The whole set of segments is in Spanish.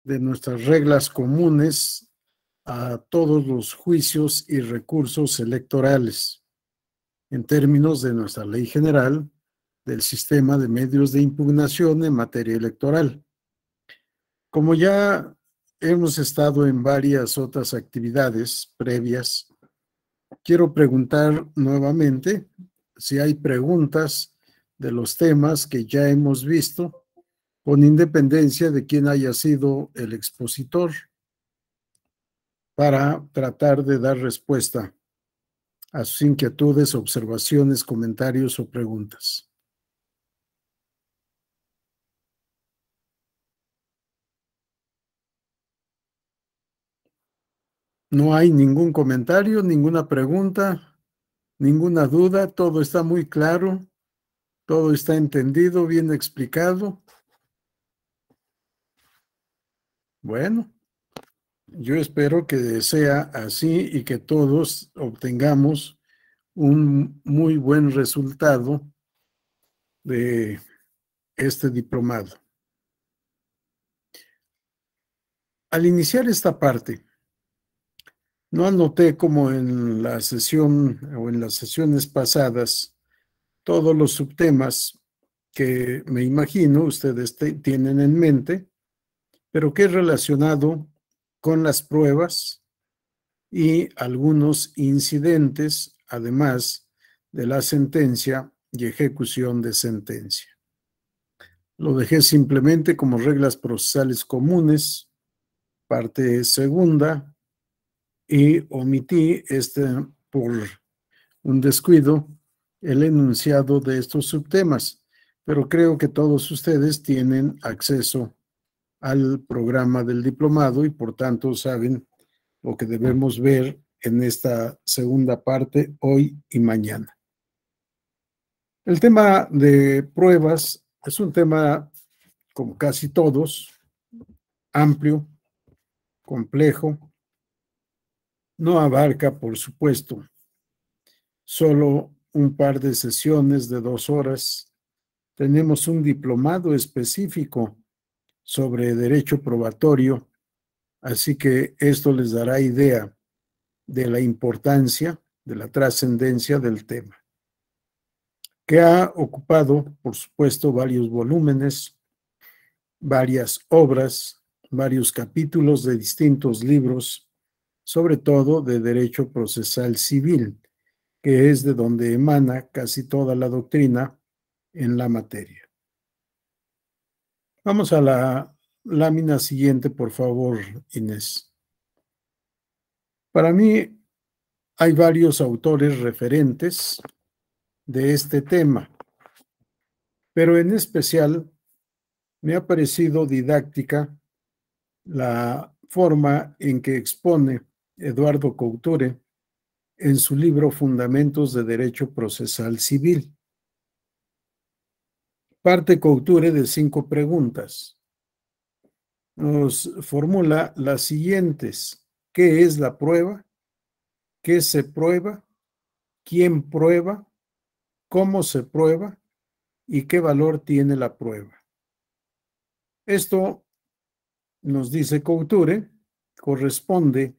de nuestras reglas comunes a todos los juicios y recursos electorales, en términos de nuestra Ley General del Sistema de Medios de Impugnación en materia electoral. Como ya hemos estado en varias otras actividades previas, quiero preguntar nuevamente si hay preguntas de los temas que ya hemos visto, con independencia de quién haya sido el expositor, para tratar de dar respuesta a sus inquietudes, observaciones, comentarios o preguntas. No hay ningún comentario, ninguna pregunta, ninguna duda, todo está muy claro, todo está entendido, bien explicado. Bueno, yo espero que sea así y que todos obtengamos un muy buen resultado de este diplomado. Al iniciar esta parte, no anoté como en la sesión o en las sesiones pasadas todos los subtemas que me imagino ustedes tienen en mente, pero que es relacionado con las pruebas y algunos incidentes, además de la sentencia y ejecución de sentencia. Lo dejé simplemente como reglas procesales comunes, parte segunda, y omití por un descuido el enunciado de estos subtemas, pero creo que todos ustedes tienen acceso al programa del diplomado y por tanto saben lo que debemos ver en esta segunda parte hoy y mañana. El tema de pruebas es un tema, como casi todos, amplio, complejo. No abarca, por supuesto, solo un par de sesiones de 2 horas. Tenemos un diplomado específico sobre derecho probatorio, así que esto les dará idea de la importancia, de la trascendencia del tema, que ha ocupado, por supuesto, varios volúmenes, varias obras, varios capítulos de distintos libros, sobre todo de derecho procesal civil, que es de donde emana casi toda la doctrina en la materia. Vamos a la lámina siguiente, por favor, Inés. Para mí hay varios autores referentes de este tema, pero en especial me ha parecido didáctica la forma en que expone Eduardo Couture en su libro Fundamentos de Derecho Procesal Civil. Parte Couture de 5 preguntas. Nos formula las siguientes: ¿qué es la prueba? ¿Qué se prueba? ¿Quién prueba? ¿Cómo se prueba? ¿Y qué valor tiene la prueba? Esto, nos dice Couture, corresponde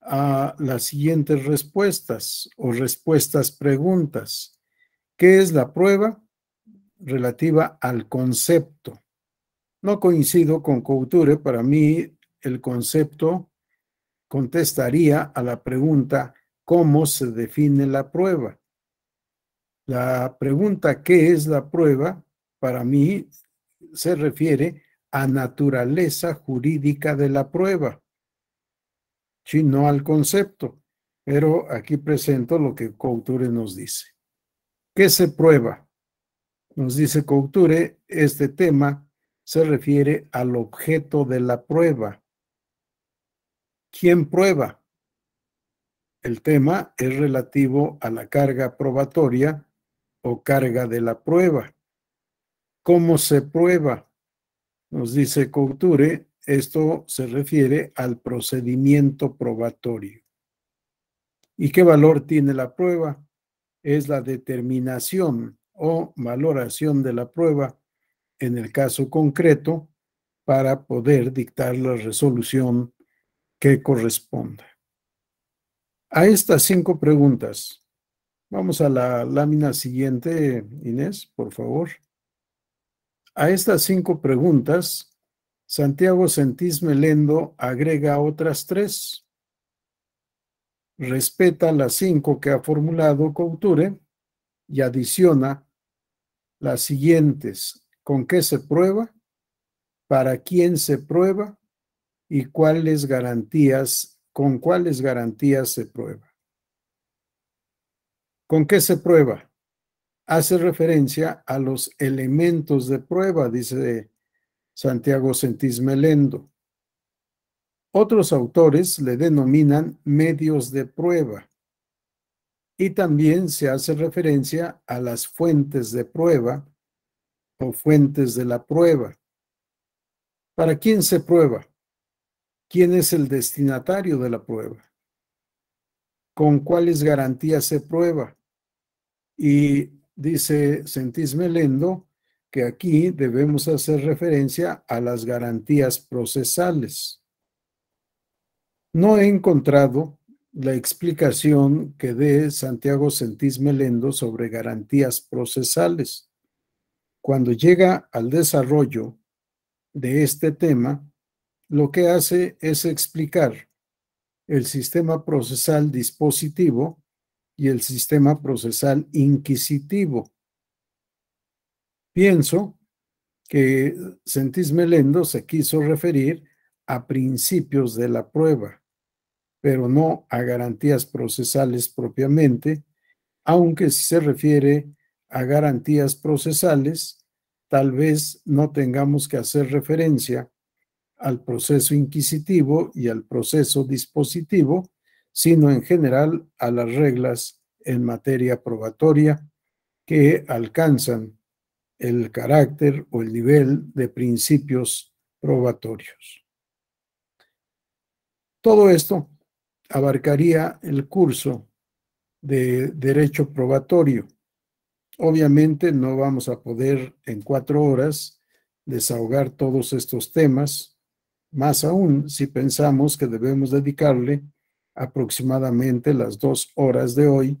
a las siguientes respuestas o respuestas preguntas. ¿Qué es la prueba? Relativa al concepto. No coincido con Couture. Para mí, el concepto contestaría a la pregunta ¿cómo se define la prueba? La pregunta ¿qué es la prueba? Para mí se refiere a naturaleza jurídica de la prueba, sí, no al concepto. Pero aquí presento lo que Couture nos dice. ¿Qué se prueba? Nos dice Couture, este tema se refiere al objeto de la prueba. ¿Quién prueba? El tema es relativo a la carga probatoria o carga de la prueba. ¿Cómo se prueba? Nos dice Couture, esto se refiere al procedimiento probatorio. ¿Y qué valor tiene la prueba? Es la determinación o valoración de la prueba, en el caso concreto, para poder dictar la resolución que corresponda. A estas 5 preguntas, vamos a la lámina siguiente, Inés, por favor. A estas 5 preguntas, Santiago Sentís Melendo agrega otras 3. Respeta las 5 que ha formulado Couture y adiciona las siguientes: ¿con qué se prueba? ¿Para quién se prueba? ¿Y con cuáles garantías se prueba? ¿Con qué se prueba? Hace referencia a los elementos de prueba, dice Santiago Sentís Melendo. Otros autores le denominan medios de prueba. Y también se hace referencia a las fuentes de prueba o fuentes de la prueba. ¿Para quién se prueba? ¿Quién es el destinatario de la prueba? ¿Con cuáles garantías se prueba? Y dice Sentís Melendo que aquí debemos hacer referencia a las garantías procesales. No he encontrado la explicación que dé Santiago Sentís Melendo sobre garantías procesales. Cuando llega al desarrollo de este tema, lo que hace es explicar el sistema procesal dispositivo y el sistema procesal inquisitivo. Pienso que Sentís Melendo se quiso referir a principios de la prueba, pero no a garantías procesales propiamente, aunque si se refiere a garantías procesales, tal vez no tengamos que hacer referencia al proceso inquisitivo y al proceso dispositivo, sino en general a las reglas en materia probatoria que alcanzan el carácter o el nivel de principios probatorios. Todo esto abarcaría el curso de Derecho Probatorio. Obviamente no vamos a poder en 4 horas desahogar todos estos temas, más aún si pensamos que debemos dedicarle aproximadamente las 2 horas de hoy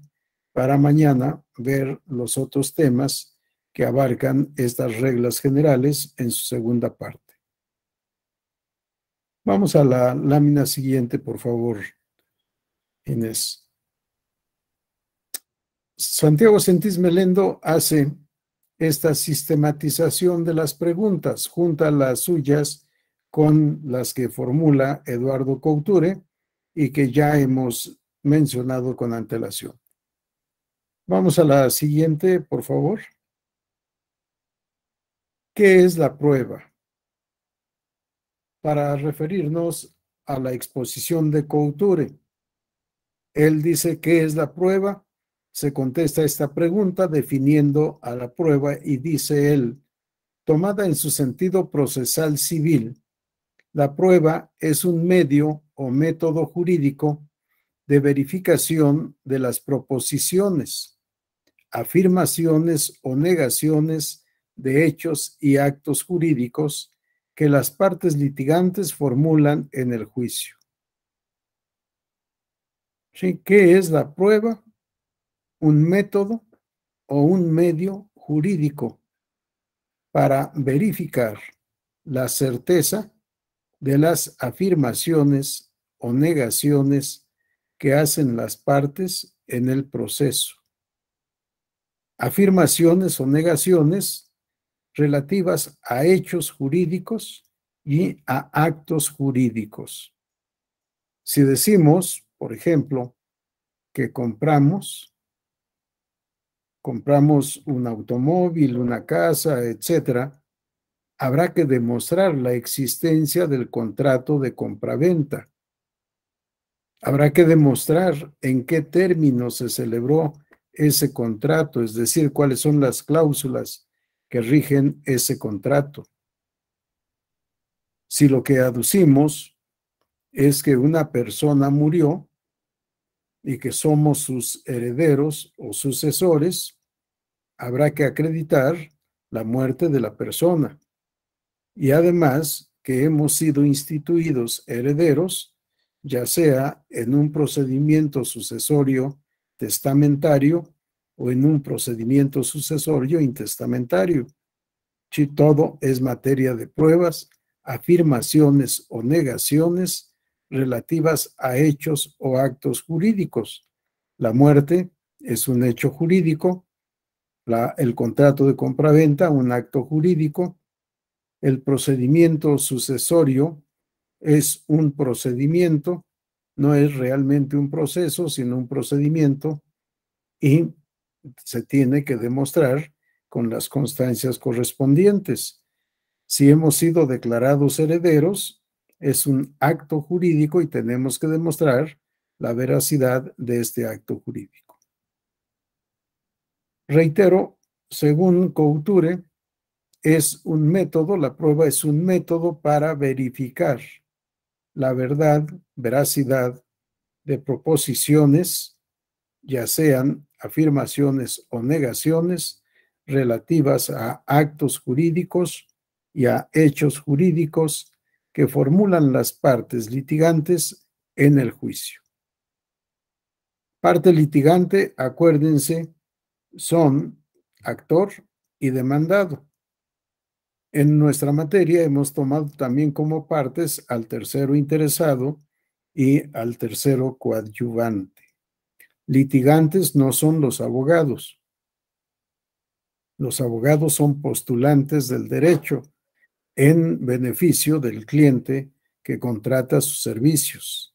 para mañana ver los otros temas que abarcan estas reglas generales en su segunda parte. Vamos a la lámina siguiente, por favor, Inés. Santiago Sentís Melendo hace esta sistematización de las preguntas, junta las suyas con las que formula Eduardo Couture y que ya hemos mencionado con antelación. Vamos a la siguiente, por favor. ¿Qué es la prueba? Para referirnos a la exposición de Couture, él dice: ¿qué es la prueba? Se contesta esta pregunta definiendo a la prueba y dice él: tomada en su sentido procesal civil, la prueba es un medio o método jurídico de verificación de las proposiciones, afirmaciones o negaciones de hechos y actos jurídicos que las partes litigantes formulan en el juicio. ¿Sí? ¿Qué es la prueba? Un método o un medio jurídico para verificar la certeza de las afirmaciones o negaciones que hacen las partes en el proceso. Afirmaciones o negaciones relativas a hechos jurídicos y a actos jurídicos. Si decimos, por ejemplo, que compramos un automóvil, una casa, etcétera, habrá que demostrar la existencia del contrato de compraventa. Habrá que demostrar en qué términos se celebró ese contrato, es decir, cuáles son las cláusulas que rigen ese contrato. Si lo que aducimos es que una persona murió y que somos sus herederos o sucesores, habrá que acreditar la muerte de la persona y además que hemos sido instituidos herederos, ya sea en un procedimiento sucesorio testamentario o en un procedimiento sucesorio intestamentario. Si todo es materia de pruebas, afirmaciones o negaciones relativas a hechos o actos jurídicos. La muerte es un hecho jurídico, el contrato de compraventa un acto jurídico, el procedimiento sucesorio es un procedimiento, no es realmente un proceso, sino un procedimiento, y se tiene que demostrar con las constancias correspondientes. Si hemos sido declarados herederos, es un acto jurídico y tenemos que demostrar la veracidad de este acto jurídico. Reitero, según Couture, es un método, la prueba es un método para verificar la verdad, veracidad de proposiciones, ya sean afirmaciones o negaciones relativas a actos jurídicos y a hechos jurídicos que formulan las partes litigantes en el juicio. Parte litigante, acuérdense, son actor y demandado. En nuestra materia hemos tomado también como partes al tercero interesado y al tercero coadyuvante. Litigantes no son los abogados. Los abogados son postulantes del derecho en beneficio del cliente que contrata sus servicios.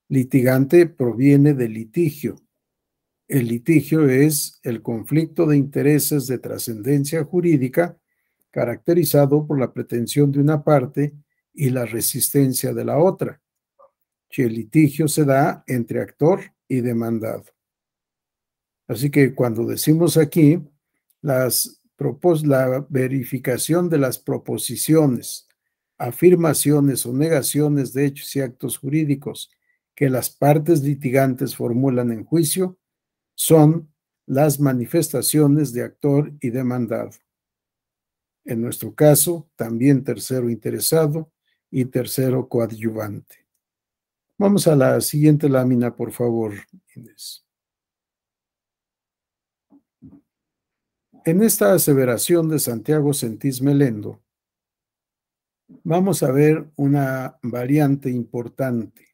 Litigante proviene de litigio. El litigio es el conflicto de intereses de trascendencia jurídica caracterizado por la pretensión de una parte y la resistencia de la otra. Si el litigio se da entre actor y demandado. Así que cuando decimos aquí la verificación de las proposiciones, afirmaciones o negaciones de hechos y actos jurídicos que las partes litigantes formulan en juicio son las manifestaciones de actor y demandado. En nuestro caso, también tercero interesado y tercero coadyuvante. Vamos a la siguiente lámina, por favor, Inés. En esta aseveración de Santiago Sentís Melendo, vamos a ver una variante importante.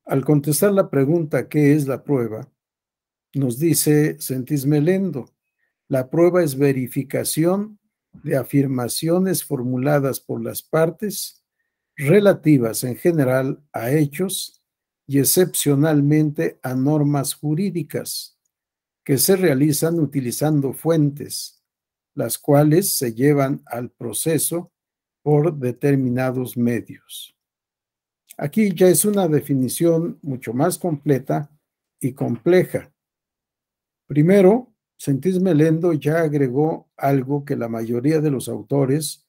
Al contestar la pregunta ¿qué es la prueba?, nos dice Sentís Melendo, la prueba es verificación de afirmaciones formuladas por las partes relativas en general a hechos y excepcionalmente a normas jurídicas que se realizan utilizando fuentes, las cuales se llevan al proceso por determinados medios. Aquí ya es una definición mucho más completa y compleja. Primero, Sentís Melendo ya agregó algo que la mayoría de los autores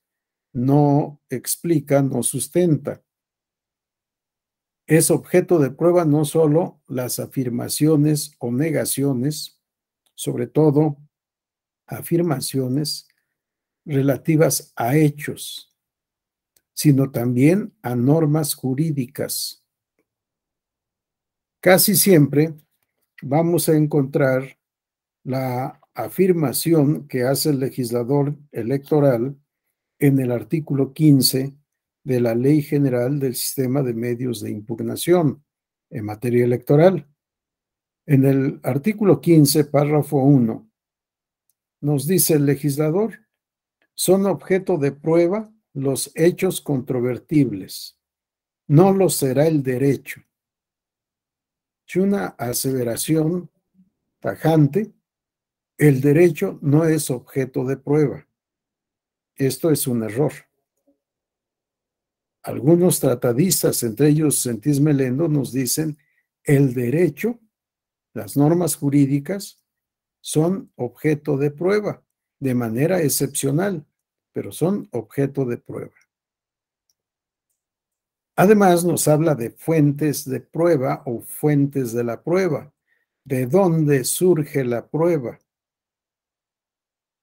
no explican o sustentan. Es objeto de prueba no solo las afirmaciones o negaciones, sobre todo afirmaciones relativas a hechos, sino también a normas jurídicas. Casi siempre vamos a encontrar la afirmación que hace el legislador electoral en el artículo 15 de la Ley General del Sistema de Medios de Impugnación en materia electoral. En el artículo 15, párrafo 1, nos dice el legislador, son objeto de prueba los hechos controvertibles, no lo será el derecho. Es una aseveración tajante, el derecho no es objeto de prueba. Esto es un error. Algunos tratadistas, entre ellos Sentís Melendo, nos dicen el derecho, las normas jurídicas, son objeto de prueba de manera excepcional, pero son objeto de prueba. Además, nos habla de fuentes de prueba o fuentes de la prueba, de dónde surge la prueba.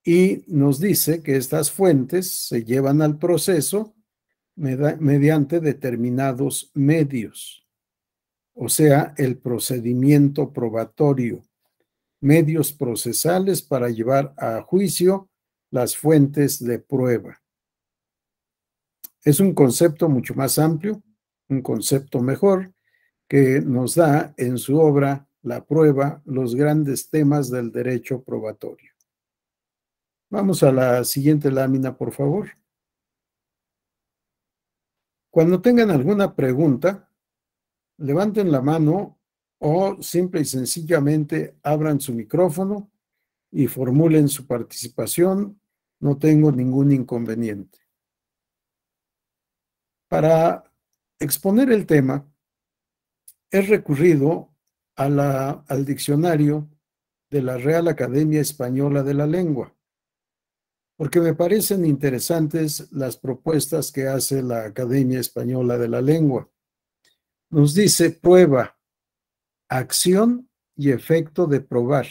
Y nos dice que estas fuentes se llevan al proceso mediante determinados medios, o sea, el procedimiento probatorio, medios procesales para llevar a juicio las fuentes de prueba. Es un concepto mucho más amplio, un concepto mejor, que nos da en su obra La prueba los grandes temas del derecho probatorio. Vamos a la siguiente lámina, por favor. Cuando tengan alguna pregunta, levanten la mano o simple y sencillamente abran su micrófono y formulen su participación. No tengo ningún inconveniente. Para exponer el tema, he recurrido al diccionario de la Real Academia Española de la Lengua, porque me parecen interesantes las propuestas que hace la Academia Española de la Lengua. Nos dice prueba, acción y efecto de probar.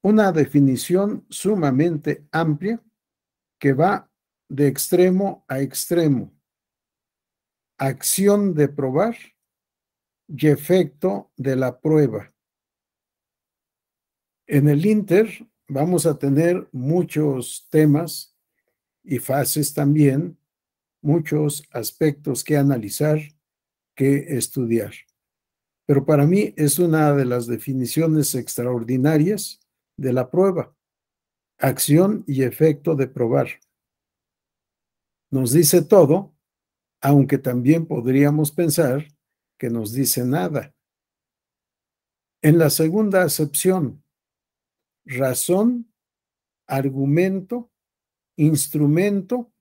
Una definición sumamente amplia que va de extremo a extremo. Acción de probar y efecto de la prueba. En el Inter vamos a tener muchos temas y fases también, muchos aspectos que analizar, que estudiar. Pero para mí es una de las definiciones extraordinarias de la prueba. Acción y efecto de probar. Nos dice todo, aunque también podríamos pensar que nos dice nada. En la segunda acepción, razón, argumento, instrumento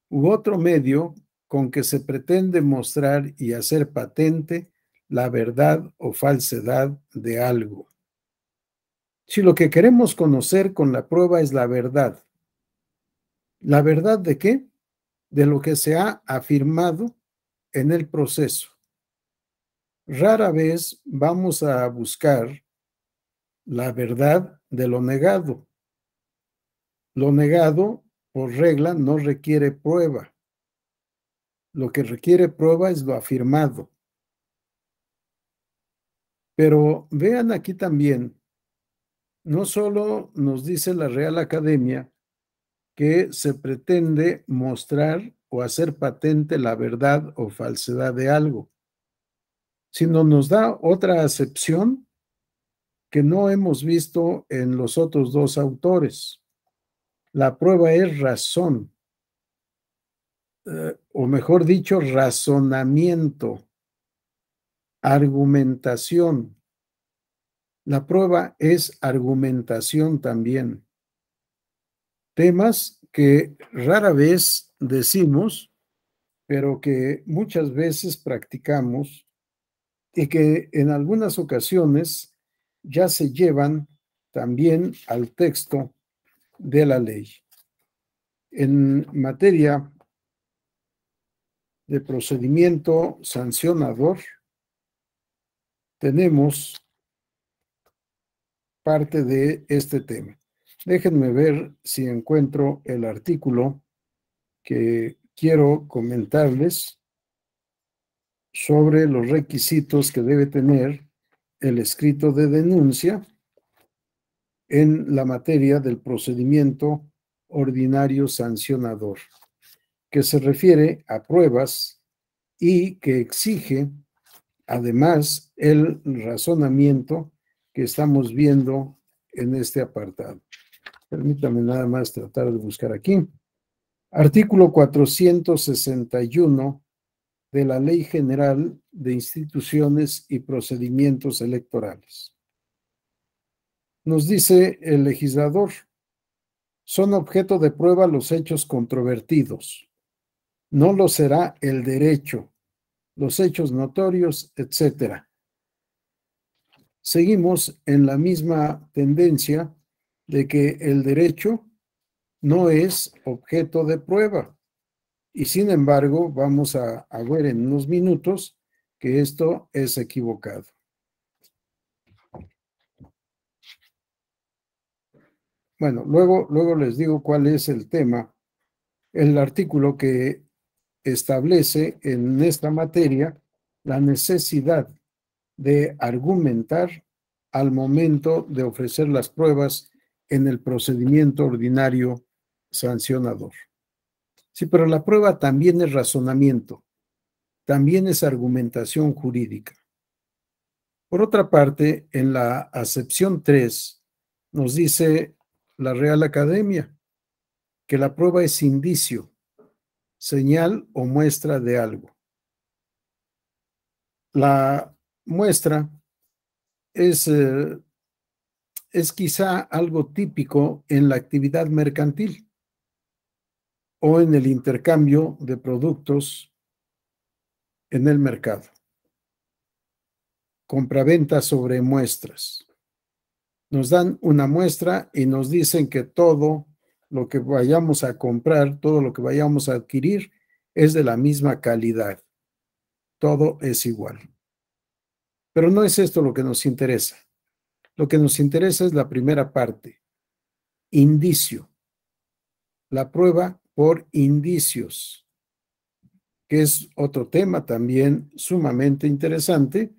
u otro medio con que se pretende mostrar y hacer patente la verdad o falsedad de algo. Si lo que queremos conocer con la prueba es ¿la verdad de qué? De lo que se ha afirmado en el proceso. Rara vez vamos a buscar la verdad de lo negado. Lo negado, por regla, no requiere prueba. Lo que requiere prueba es lo afirmado. Pero vean aquí también, no solo nos dice la Real Academia que se pretende mostrar o hacer patente la verdad o falsedad de algo, sino nos da otra acepción que no hemos visto en los otros dos autores. La prueba es razón, o mejor dicho, razonamiento, argumentación. La prueba es argumentación también. Temas que rara vez decimos, pero que muchas veces practicamos y que en algunas ocasiones ya se llevan también al texto de la ley. En materia de procedimiento sancionador, tenemos parte de este tema. Déjenme ver si encuentro el artículo que quiero comentarles sobre los requisitos que debe tener el escrito de denuncia en la materia del procedimiento ordinario sancionador, que se refiere a pruebas y que exige además el razonamiento que estamos viendo en este apartado. Permítame nada más tratar de buscar aquí. Artículo 461 de la Ley General de Instituciones y Procedimientos Electorales. Nos dice el legislador, son objeto de prueba los hechos controvertidos. No lo será el derecho, los hechos notorios, etc. Seguimos en la misma tendencia de que el derecho no es objeto de prueba. Y sin embargo, vamos a ver en unos minutos que esto es equivocado. Bueno, luego les digo cuál es el tema el artículo que establece en esta materia la necesidad de argumentar al momento de ofrecer las pruebas en el procedimiento ordinario sancionador. Sí, pero la prueba también es razonamiento, también es argumentación jurídica. Por otra parte, en la acepción 3 nos dice la Real Academia que la prueba es indicio, señal o muestra de algo. La muestra es quizá algo típico en la actividad mercantil o en el intercambio de productos en el mercado. Compraventa sobre muestras. Nos dan una muestra y nos dicen que todo lo que vayamos a comprar, todo lo que vayamos a adquirir es de la misma calidad. Todo es igual. Pero no es esto lo que nos interesa. Lo que nos interesa es la primera parte, indicio. La prueba por indicios, que es otro tema también sumamente interesante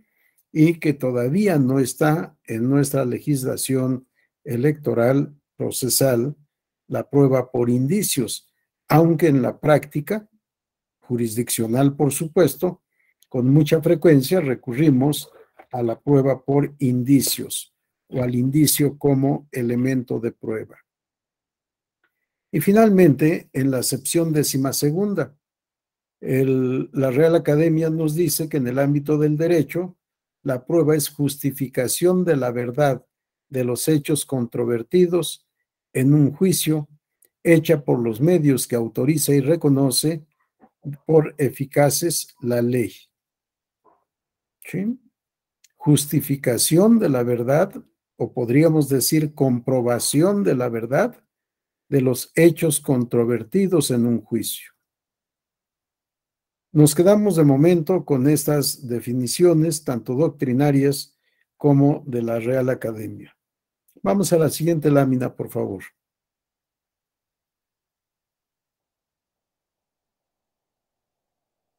y que todavía no está en nuestra legislación electoral procesal, la prueba por indicios, aunque en la práctica jurisdiccional, por supuesto, con mucha frecuencia recurrimos a la prueba por indicios o al indicio como elemento de prueba. Y finalmente, en la acepción 12ª, la Real Academia nos dice que en el ámbito del derecho, la prueba es justificación de la verdad de los hechos controvertidos en un juicio hecha por los medios que autoriza y reconoce por eficaces la ley. ¿Sí? Justificación de la verdad, o podríamos decir comprobación de la verdad de los hechos controvertidos en un juicio. Nos quedamos de momento con estas definiciones, tanto doctrinarias como de la Real Academia. Vamos a la siguiente lámina, por favor.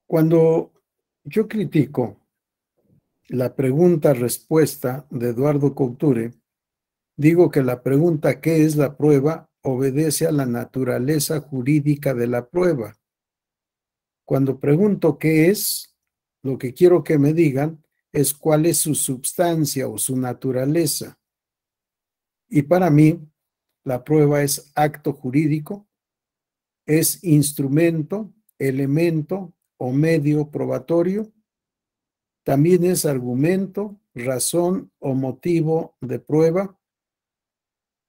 Cuando yo critico la pregunta-respuesta de Eduardo Couture, digo que la pregunta ¿qué es la prueba? Obedece a la naturaleza jurídica de la prueba. Cuando pregunto qué es, lo que quiero que me digan es cuál es su substancia o su naturaleza. Y para mí, la prueba es acto jurídico, es instrumento, elemento o medio probatorio. También es argumento, razón o motivo de prueba.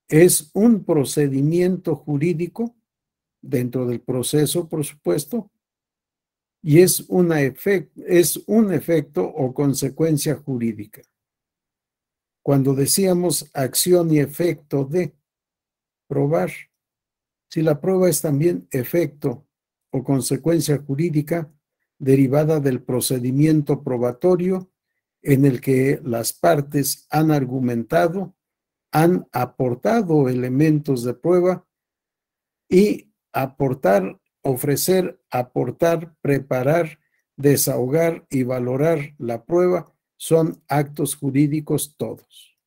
Es un procedimiento jurídico dentro del proceso, por supuesto, y es un efecto o consecuencia jurídica. Cuando decíamos acción y efecto de probar, si la prueba es también efecto o consecuencia jurídica derivada del procedimiento probatorio en el que las partes han argumentado, han aportado elementos de prueba y aportar, ofrecer, aportar, preparar, desahogar y valorar la prueba son actos jurídicos todos.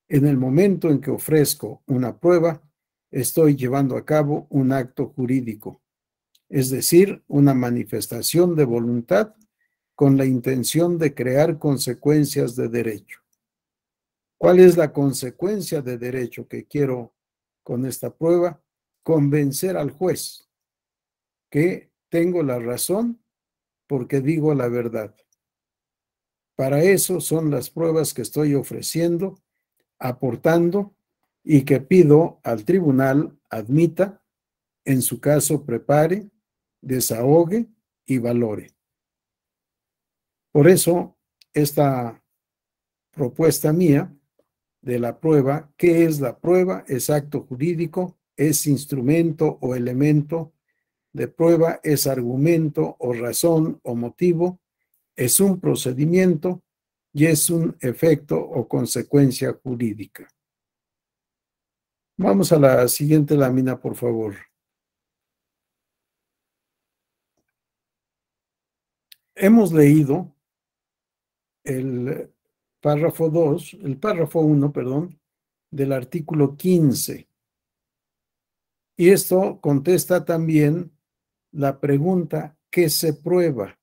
En el momento en que ofrezco una prueba, estoy llevando a cabo un acto jurídico, es decir, una manifestación de voluntad con la intención de crear consecuencias de derecho. ¿Cuál es la consecuencia de derecho que quiero con esta prueba? Convencer al juez que tengo la razón porque digo la verdad. Para eso son las pruebas que estoy ofreciendo, aportando y que pido al tribunal admita, en su caso prepare, desahogue y valore. Por eso, esta propuesta mía de la prueba, ¿qué es la prueba? Es acto jurídico, es instrumento o elemento de prueba, es argumento o razón o motivo, es un procedimiento y es un efecto o consecuencia jurídica. Vamos a la siguiente lámina, por favor. hemos leído el párrafo 2, el párrafo 1, perdón, del artículo 15. Y esto contesta también la pregunta, ¿qué se prueba?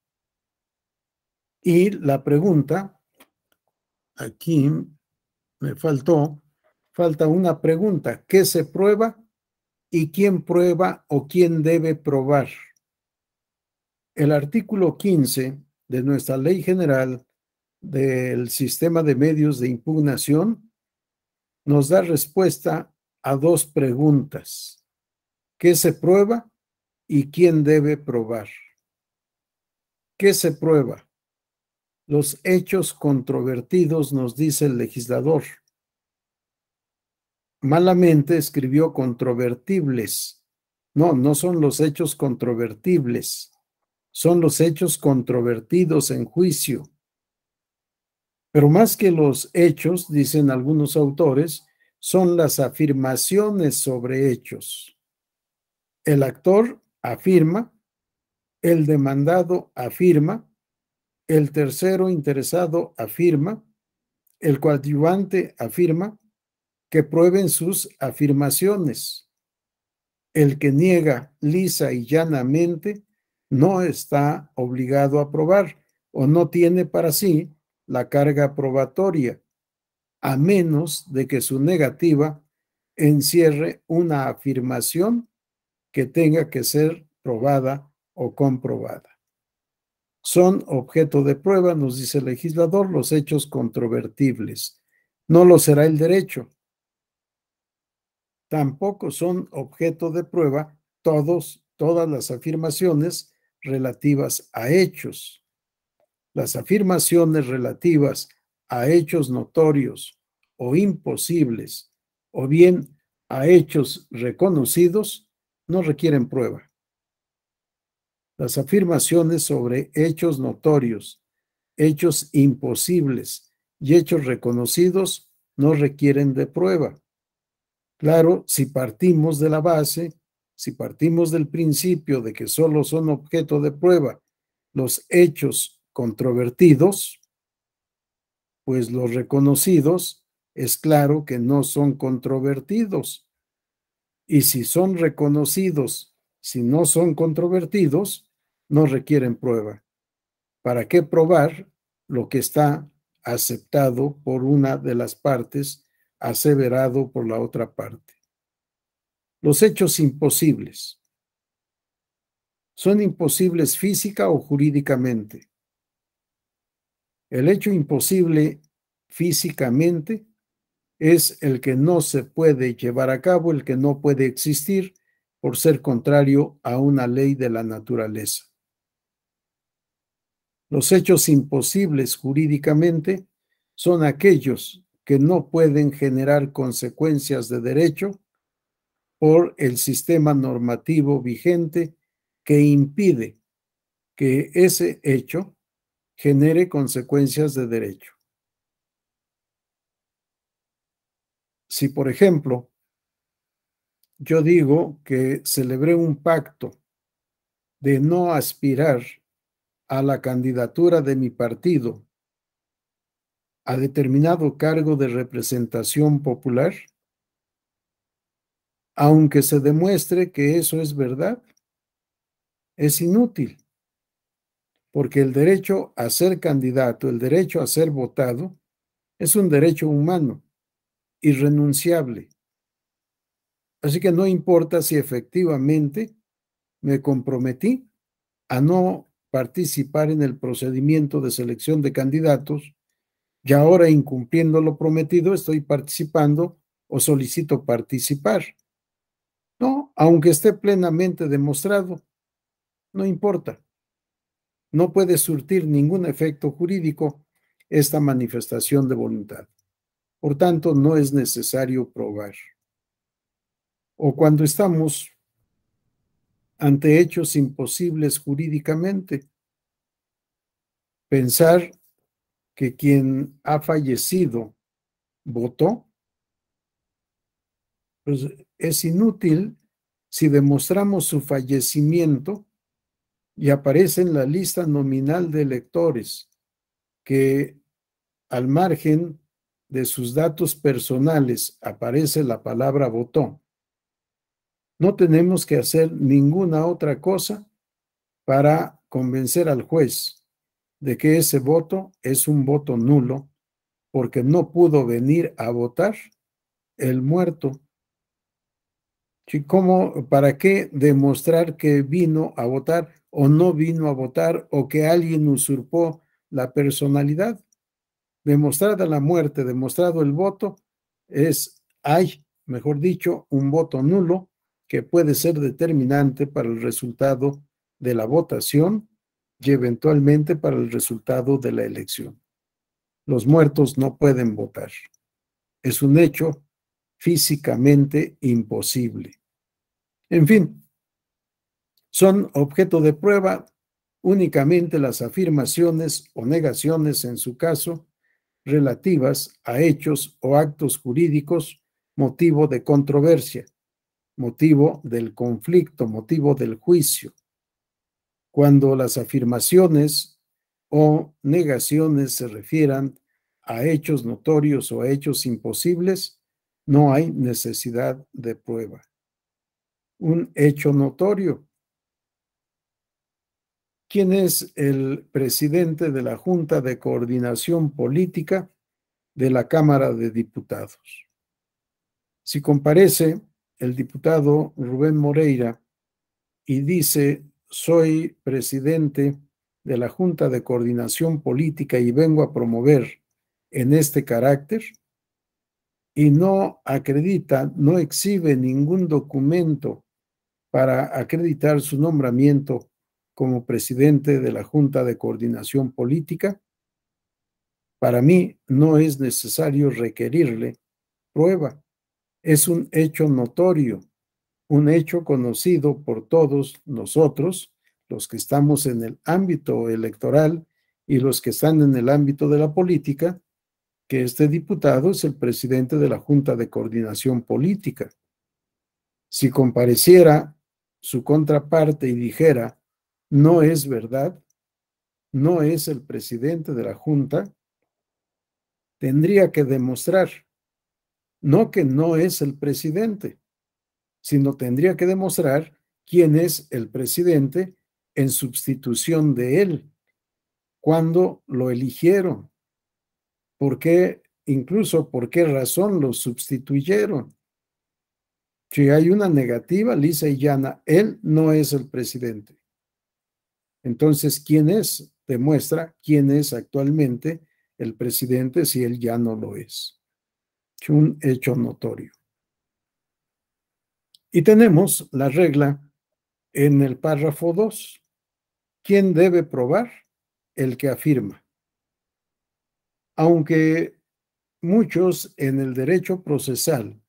Y la pregunta, aquí me falta una pregunta, ¿qué se prueba y quién prueba o quién debe probar? El artículo 15 de nuestra Ley General del Sistema de Medios de Impugnación nos da respuesta a dos preguntas. ¿Qué se prueba y quién debe probar? ¿Qué se prueba? Los hechos controvertidos, nos dice el legislador. Malamente escribió controvertibles. No, no son los hechos controvertibles, son los hechos controvertidos en juicio. Pero más que los hechos, dicen algunos autores, son las afirmaciones sobre hechos. El actor afirma, el demandado afirma, el tercero interesado afirma, el coadyuvante afirma, que prueben sus afirmaciones. El que niega lisa y llanamente no está obligado a probar o no tiene para sí la carga probatoria, a menos de que su negativa encierre una afirmación que tenga que ser probada o comprobada. Son objeto de prueba, nos dice el legislador, los hechos controvertibles. No lo será el derecho. Tampoco son objeto de prueba todas las afirmaciones relativas a hechos. Las afirmaciones relativas a hechos notorios o imposibles, o bien a hechos reconocidos, no requieren prueba. Las afirmaciones sobre hechos notorios, hechos imposibles y hechos reconocidos no requieren de prueba. Claro, si partimos de la base, si partimos del principio de que solo son objeto de prueba los hechos controvertidos, pues los reconocidos es claro que no son controvertidos. Y si son reconocidos, si no son controvertidos, no requieren prueba. ¿Para qué probar lo que está aceptado por una de las partes, aseverado por la otra parte? Los hechos imposibles. Son imposibles física o jurídicamente. El hecho imposible físicamente es el que no se puede llevar a cabo, el que no puede existir por ser contrario a una ley de la naturaleza. Los hechos imposibles jurídicamente son aquellos que no pueden generar consecuencias de derecho por el sistema normativo vigente que impide que ese hecho genere consecuencias de derecho. Si, por ejemplo, yo digo que celebré un pacto de no aspirar a la candidatura de mi partido a determinado cargo de representación popular, aunque se demuestre que eso es verdad, es inútil, porque el derecho a ser candidato, el derecho a ser votado, es un derecho humano, irrenunciable. Así que no importa si efectivamente me comprometí a no participar en el procedimiento de selección de candidatos y ahora, incumpliendo lo prometido, estoy participando o solicito participar. No, aunque esté plenamente demostrado, no importa. No puede surtir ningún efecto jurídico esta manifestación de voluntad. Por tanto, no es necesario probar. O cuando estamos ante hechos imposibles jurídicamente, pensar que quien ha fallecido votó, pues es inútil si demostramos su fallecimiento y aparece en la lista nominal de electores que al margen de sus datos personales aparece la palabra votó, no tenemos que hacer ninguna otra cosa para convencer al juez de que ese voto es un voto nulo porque no pudo venir a votar el muerto. ¿Cómo, para qué demostrar que vino a votar o no vino a votar o que alguien usurpó la personalidad? Demostrada la muerte, demostrado el voto, hay, mejor dicho, un voto nulo que puede ser determinante para el resultado de la votación y eventualmente para el resultado de la elección. Los muertos no pueden votar. Es un hecho físicamente imposible. En fin, son objeto de prueba únicamente las afirmaciones o negaciones, en su caso, relativas a hechos o actos jurídicos, motivo de controversia, motivo del conflicto, motivo del juicio. Cuando las afirmaciones o negaciones se refieran a hechos notorios o a hechos imposibles, no hay necesidad de prueba. Un hecho notorio. ¿Quién es el presidente de la Junta de Coordinación Política de la Cámara de Diputados? Si comparece el diputado Rubén Moreira y dice, soy presidente de la Junta de Coordinación Política y vengo a promover en este carácter, y no acredita, no exhibe ningún documento para acreditar su nombramiento como presidente de la Junta de Coordinación Política, para mí no es necesario requerirle prueba. Es un hecho notorio, un hecho conocido por todos nosotros, los que estamos en el ámbito electoral y los que están en el ámbito de la política, que este diputado es el presidente de la Junta de Coordinación Política. Si compareciera su contraparte y dijera, no es verdad, no es el presidente de la Junta, tendría que demostrar, no que no es el presidente, sino tendría que demostrar quién es el presidente en sustitución de él, cuándo lo eligieron, por qué, incluso por qué razón lo sustituyeron. Si hay una negativa lisa y llana, él no es el presidente. Entonces, ¿quién es? Demuestra quién es actualmente el presidente si él ya no lo es. Es un hecho notorio. Y tenemos la regla en el párrafo 2. ¿Quién debe probar? El que afirma. Aunque muchos en el derecho procesal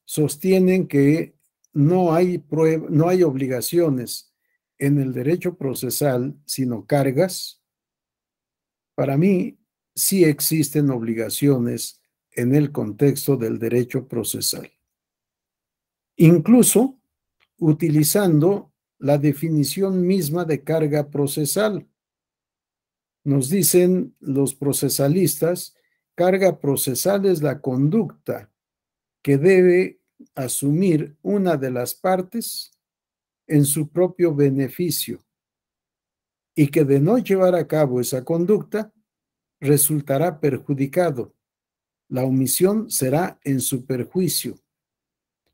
sostienen que no hay obligaciones en el derecho procesal, sino cargas, para mí sí existen obligaciones en el contexto del derecho procesal. Incluso utilizando la definición misma de carga procesal. Nos dicen los procesalistas, carga procesal es la conducta que debe asumir una de las partes en su propio beneficio y que de no llevar a cabo esa conducta resultará perjudicado. La omisión será en su perjuicio.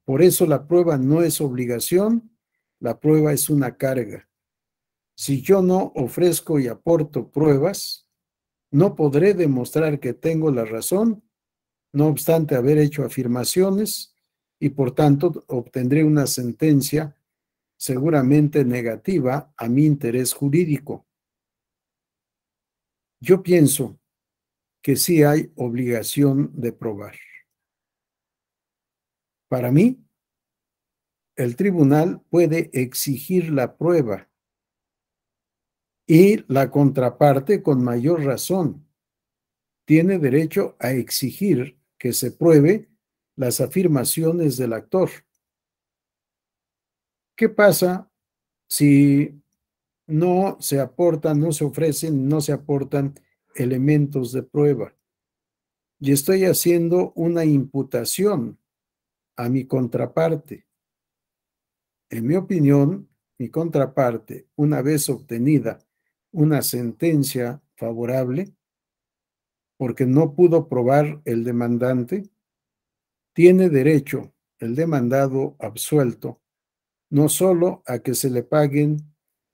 Por eso la prueba no es obligación, la prueba es una carga. Si yo no ofrezco y aporto pruebas, no podré demostrar que tengo la razón, no obstante haber hecho afirmaciones, y por tanto obtendré una sentencia seguramente negativa a mi interés jurídico. Yo pienso que sí hay obligación de probar. Para mí, el tribunal puede exigir la prueba y la contraparte, con mayor razón, tiene derecho a exigir que se pruebe las afirmaciones del actor. ¿Qué pasa si no se aportan, no se ofrecen, no se aportan elementos de prueba. Y estoy haciendo una imputación a mi contraparte. En mi opinión, mi contraparte, una vez obtenida una sentencia favorable, porque no pudo probar el demandante, tiene derecho el demandado absuelto no solo a que se le paguen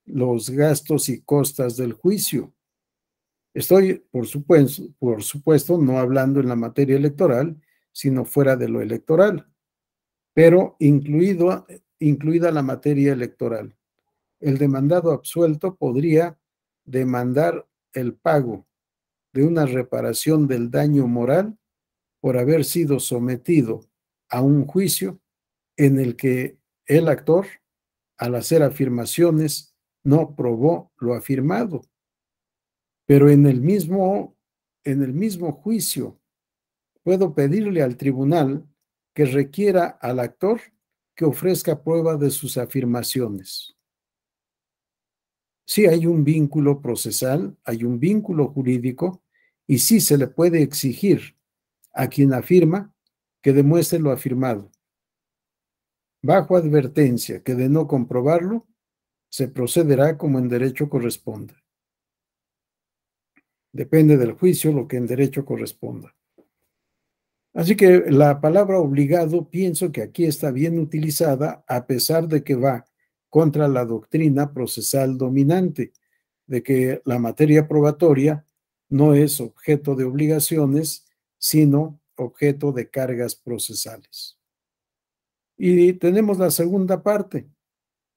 los gastos y costas del juicio. Estoy, por supuesto, no hablando en la materia electoral, sino fuera de lo electoral, pero incluida la materia electoral. El demandado absuelto podría demandar el pago de una reparación del daño moral por haber sido sometido a un juicio en el que el actor, al hacer afirmaciones, no probó lo afirmado. Pero en el mismo juicio puedo pedirle al tribunal que requiera al actor que ofrezca prueba de sus afirmaciones. Sí hay un vínculo procesal, hay un vínculo jurídico, y sí se le puede exigir a quien afirma que demuestre lo afirmado. Bajo advertencia que de no comprobarlo, se procederá como en derecho corresponda. Depende del juicio lo que en derecho corresponda. Así que la palabra obligado pienso que aquí está bien utilizada, a pesar de que va contra la doctrina procesal dominante, de que la materia probatoria no es objeto de obligaciones, sino objeto de cargas procesales. Y tenemos la segunda parte.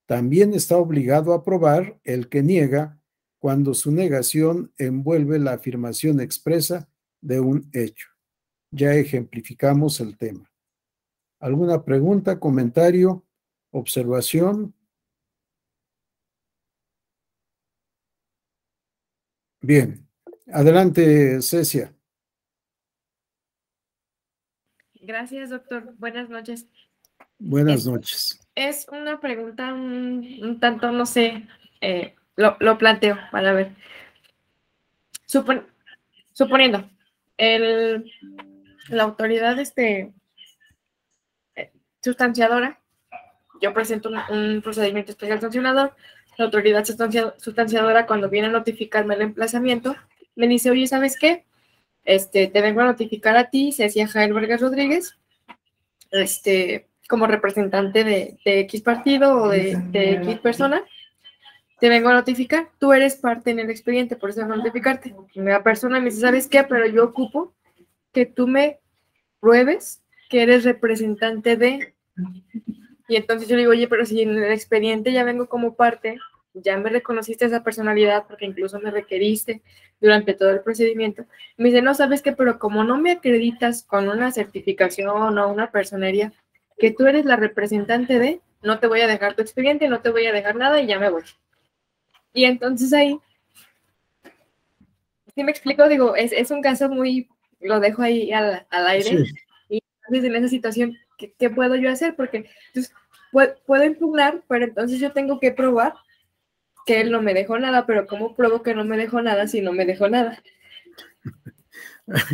También está obligado a probar el que niega cuando su negación envuelve la afirmación expresa de un hecho. Ya ejemplificamos el tema. ¿Alguna pregunta, comentario, observación? Bien. Adelante, Cecia. Gracias, doctor. Buenas noches. Buenas noches. Es una pregunta un tanto, no sé, lo planteo para ver. Suponiendo, la autoridad sustanciadora, yo presento un procedimiento especial sancionador, la autoridad sustanciadora, cuando viene a notificarme el emplazamiento, me dice, oye, ¿sabes qué? Te vengo a notificar a ti, Cecia Jael Vargas Rodríguez, como representante de X partido o de X persona, te vengo a notificar, tú eres parte en el expediente, por eso vengo a notificarte. La persona me dice, ¿sabes qué? Pero yo ocupo que tú me pruebes que eres representante de... Y entonces yo le digo, oye, pero si en el expediente ya vengo como parte, ya me reconociste esa personalidad porque incluso me requeriste durante todo el procedimiento. Me dice, no, ¿sabes qué? Pero como no me acreditas con una certificación o una personería, que tú eres la representante de, no te voy a dejar tu expediente, no te voy a dejar nada y ya me voy. Y entonces ahí, si me explico, digo, es un caso muy, lo dejo ahí al aire. Sí. Y entonces en esa situación, ¿qué puedo yo hacer? Porque entonces, puedo impugnar, pero entonces yo tengo que probar que él no me dejó nada, pero ¿cómo pruebo que no me dejó nada si no me dejó nada?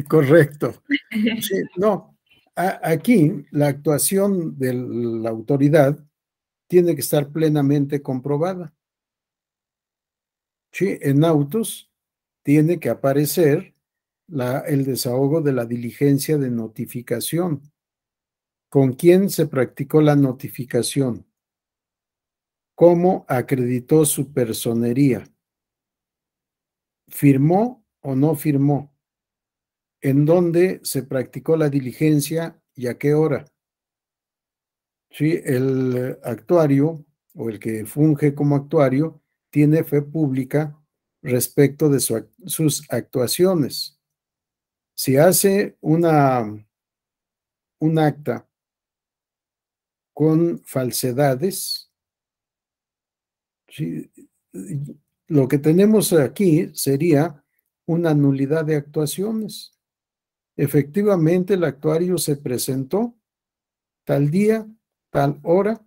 Correcto. Sí, no, aquí la actuación de la autoridad tiene que estar plenamente comprobada. Sí, en autos tiene que aparecer el desahogo de la diligencia de notificación. ¿Con quién se practicó la notificación? ¿Cómo acreditó su personería? ¿Firmó o no firmó? ¿En dónde se practicó la diligencia y a qué hora? Sí, el actuario o el que funge como actuario tiene fe pública respecto de sus actuaciones. Si hace un acta con falsedades, ¿sí? Lo que tenemos aquí sería una nulidad de actuaciones. Efectivamente, el actuario se presentó tal día, tal hora,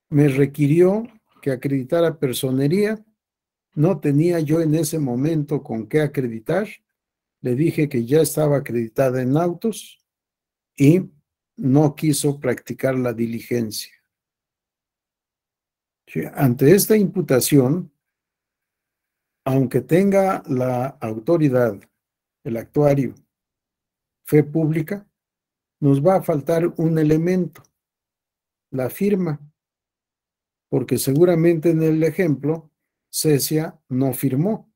me requirió que acreditara personería, No tenía yo en ese momento con qué acreditar. Le dije que ya estaba acreditada en autos y no quiso practicar la diligencia. Sí, ante esta imputación, aunque tenga la autoridad, el actuario, fe pública, nos va a faltar un elemento, la firma, porque seguramente en el ejemplo, Cecia no firmó,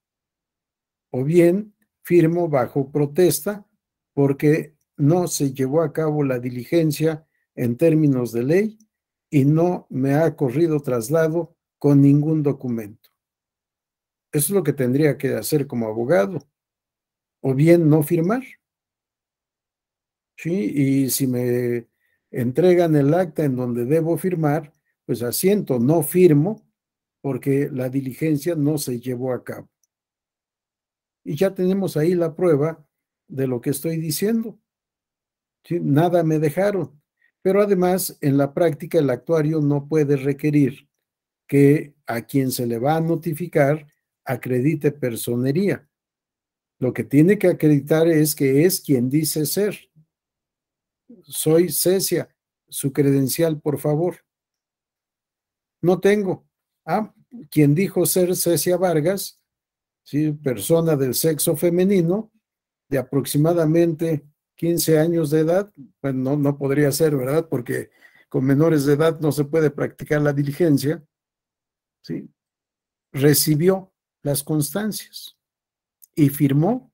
o bien firmó bajo protesta porque no se llevó a cabo la diligencia en términos de ley y no me ha corrido traslado con ningún documento. Eso es lo que tendría que hacer como abogado, o bien no firmar. ¿Sí? Y si me entregan el acta en donde debo firmar, pues asiento, no firmo porque la diligencia no se llevó a cabo. Y ya tenemos ahí la prueba de lo que estoy diciendo. ¿Sí? Nada me dejaron. Pero además, en la práctica, el actuario no puede requerir que a quien se le va a notificar acredite personería. Lo que tiene que acreditar es que es quien dice ser. Soy Cecia, su credencial, por favor. No tengo. Ah, quien dijo ser Cecia Vargas, ¿sí? Persona del sexo femenino, de aproximadamente 15 años de edad, pues no podría ser, ¿verdad? Porque con menores de edad no se puede practicar la diligencia, ¿sí? Recibió las constancias y firmó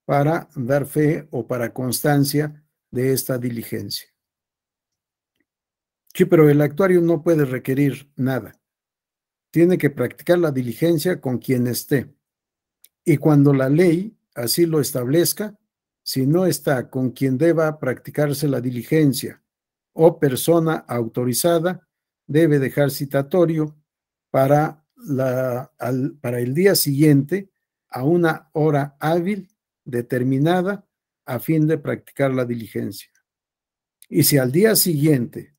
para dar fe o para constancia de esta diligencia. Sí, pero el actuario no puede requerir nada. Tiene que practicar la diligencia con quien esté. Y cuando la ley así lo establezca, si no está con quien deba practicarse la diligencia o persona autorizada, debe dejar citatorio para el día siguiente a una hora hábil determinada a fin de practicar la diligencia. Y si al día siguiente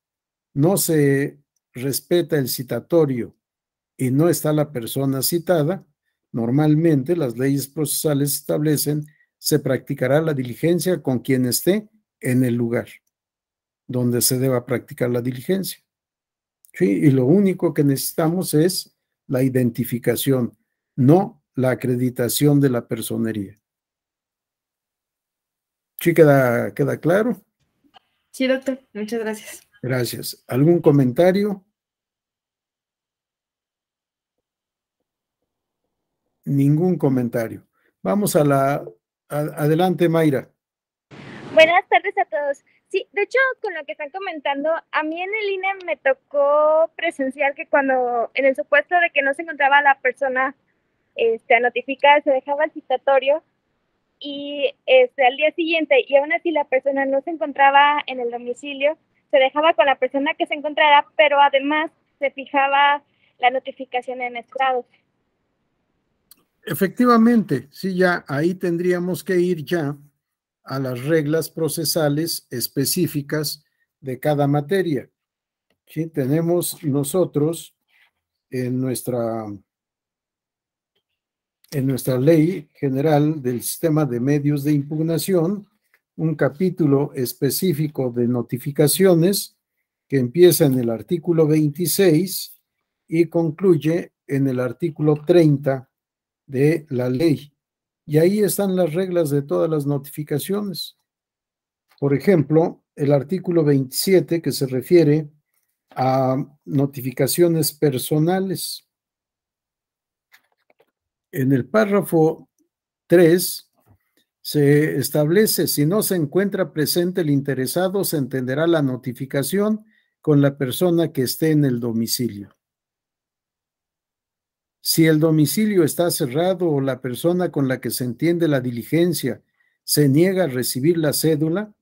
no se respeta el citatorio y no está la persona citada, normalmente las leyes procesales establecen se practicará la diligencia con quien esté en el lugar donde se deba practicar la diligencia. ¿Sí? Y lo único que necesitamos es la identificación, no la acreditación de la personería. ¿Sí queda claro? Sí, doctor, muchas gracias. Gracias. ¿Algún comentario? Ningún comentario. Vamos adelante, Mayra. Buenas tardes a todos. Sí, de hecho, con lo que están comentando, a mí en el INE me tocó presenciar que cuando, en el supuesto de que no se encontraba la persona a notificar, se dejaba el citatorio y al día siguiente, y aún así la persona no se encontraba en el domicilio, se dejaba con la persona que se encontrara, pero además se fijaba la notificación en estrados. Efectivamente, sí, ya ahí tendríamos que ir ya a las reglas procesales específicas de cada materia. ¿Sí? Tenemos nosotros en nuestra ley general del sistema de medios de impugnación un capítulo específico de notificaciones que empieza en el artículo 26 y concluye en el artículo 30 de la ley. Y ahí están las reglas de todas las notificaciones. Por ejemplo, el artículo 27 que se refiere a notificaciones personales. En el párrafo 3 se establece, si no se encuentra presente el interesado, se entenderá la notificación con la persona que esté en el domicilio. Si el domicilio está cerrado o la persona con la que se entiende la diligencia se niega a recibir la cédula,